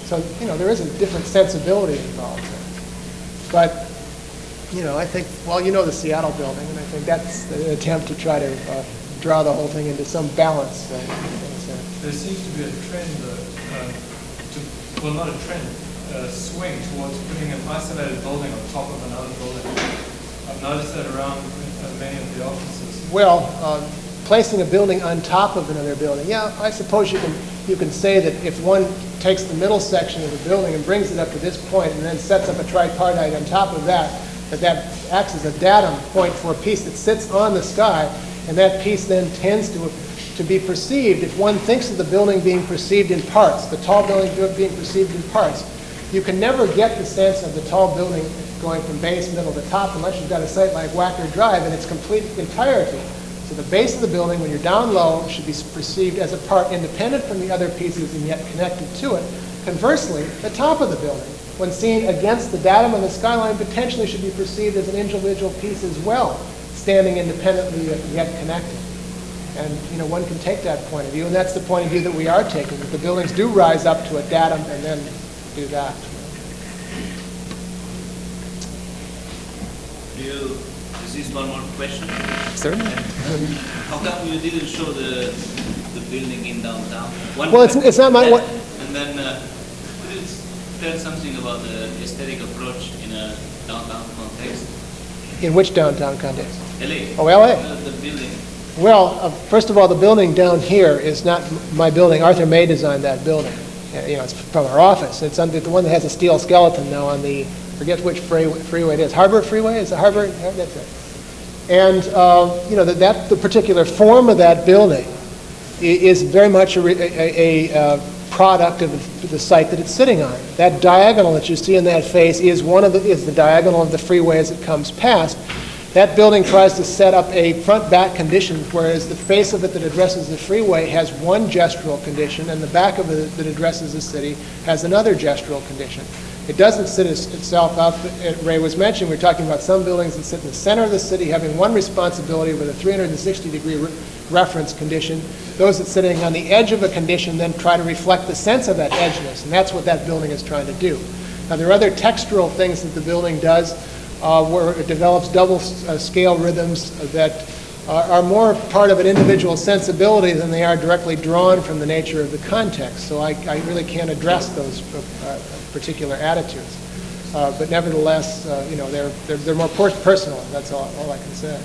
So, you know, there is a different sensibility involved there. But, you know, I think, well, you know the Seattle building, and I think that's an attempt to try to draw the whole thing into some balance. There seems to be a trend, well, not a trend, a swing towards putting an isolated building on top of another building. I've noticed that around many of the offices. Well, placing a building on top of another building, yeah, I suppose you can say that if one takes the middle section of the building and brings it up to this point and then sets up a tripartite on top of that acts as a datum point for a piece that sits on the sky, and that piece then tends to be perceived, if one thinks of the building being perceived in parts, the tall building being perceived in parts, you can never get the sense of the tall building going from base, middle to top unless you've got a site like Wacker Drive in its complete entirety. So the base of the building, when you're down low, should be perceived as a part independent from the other pieces and yet connected to it. Conversely, the top of the building, when seen against the datum of the skyline, potentially should be perceived as an individual piece as well, standing independently yet connected. And, you know, one can take that point of view, and that's the point of view that we are taking, that the buildings do rise up to a datum and then do that. This is one more question. Certainly. How come you didn't show the building in downtown? Well, it's not my... And then, could you tell something about the aesthetic approach in a downtown context? In which downtown context? LA. Oh, LA. The building. Well, first of all, the building down here is not my building. Arthur May designed that building. You know, it's from our office. It's under the one that has a steel skeleton now on the, forget which freeway it is. Harbor Freeway? Is it Harbor? That's it. And, you know, the particular form of that building is very much a product of the site that it's sitting on. That diagonal that you see in that face is the diagonal of the freeway as it comes past. That building tries to set up a front-back condition, whereas the face of it that addresses the freeway has one gestural condition, and the back of it that addresses the city has another gestural condition. It doesn't sit itself out. Ray was mentioning, we're talking about some buildings that sit in the center of the city having one responsibility with a 360-degree reference condition. Those that sitting on the edge of a condition then try to reflect the sense of that edginess, and that's what that building is trying to do. Now, there are other textural things that the building does where it develops double scale rhythms that are more part of an individual sensibility than they are directly drawn from the nature of the context. So I really can't address those particular attitudes. But nevertheless, you know, they're more personal. That's all I can say.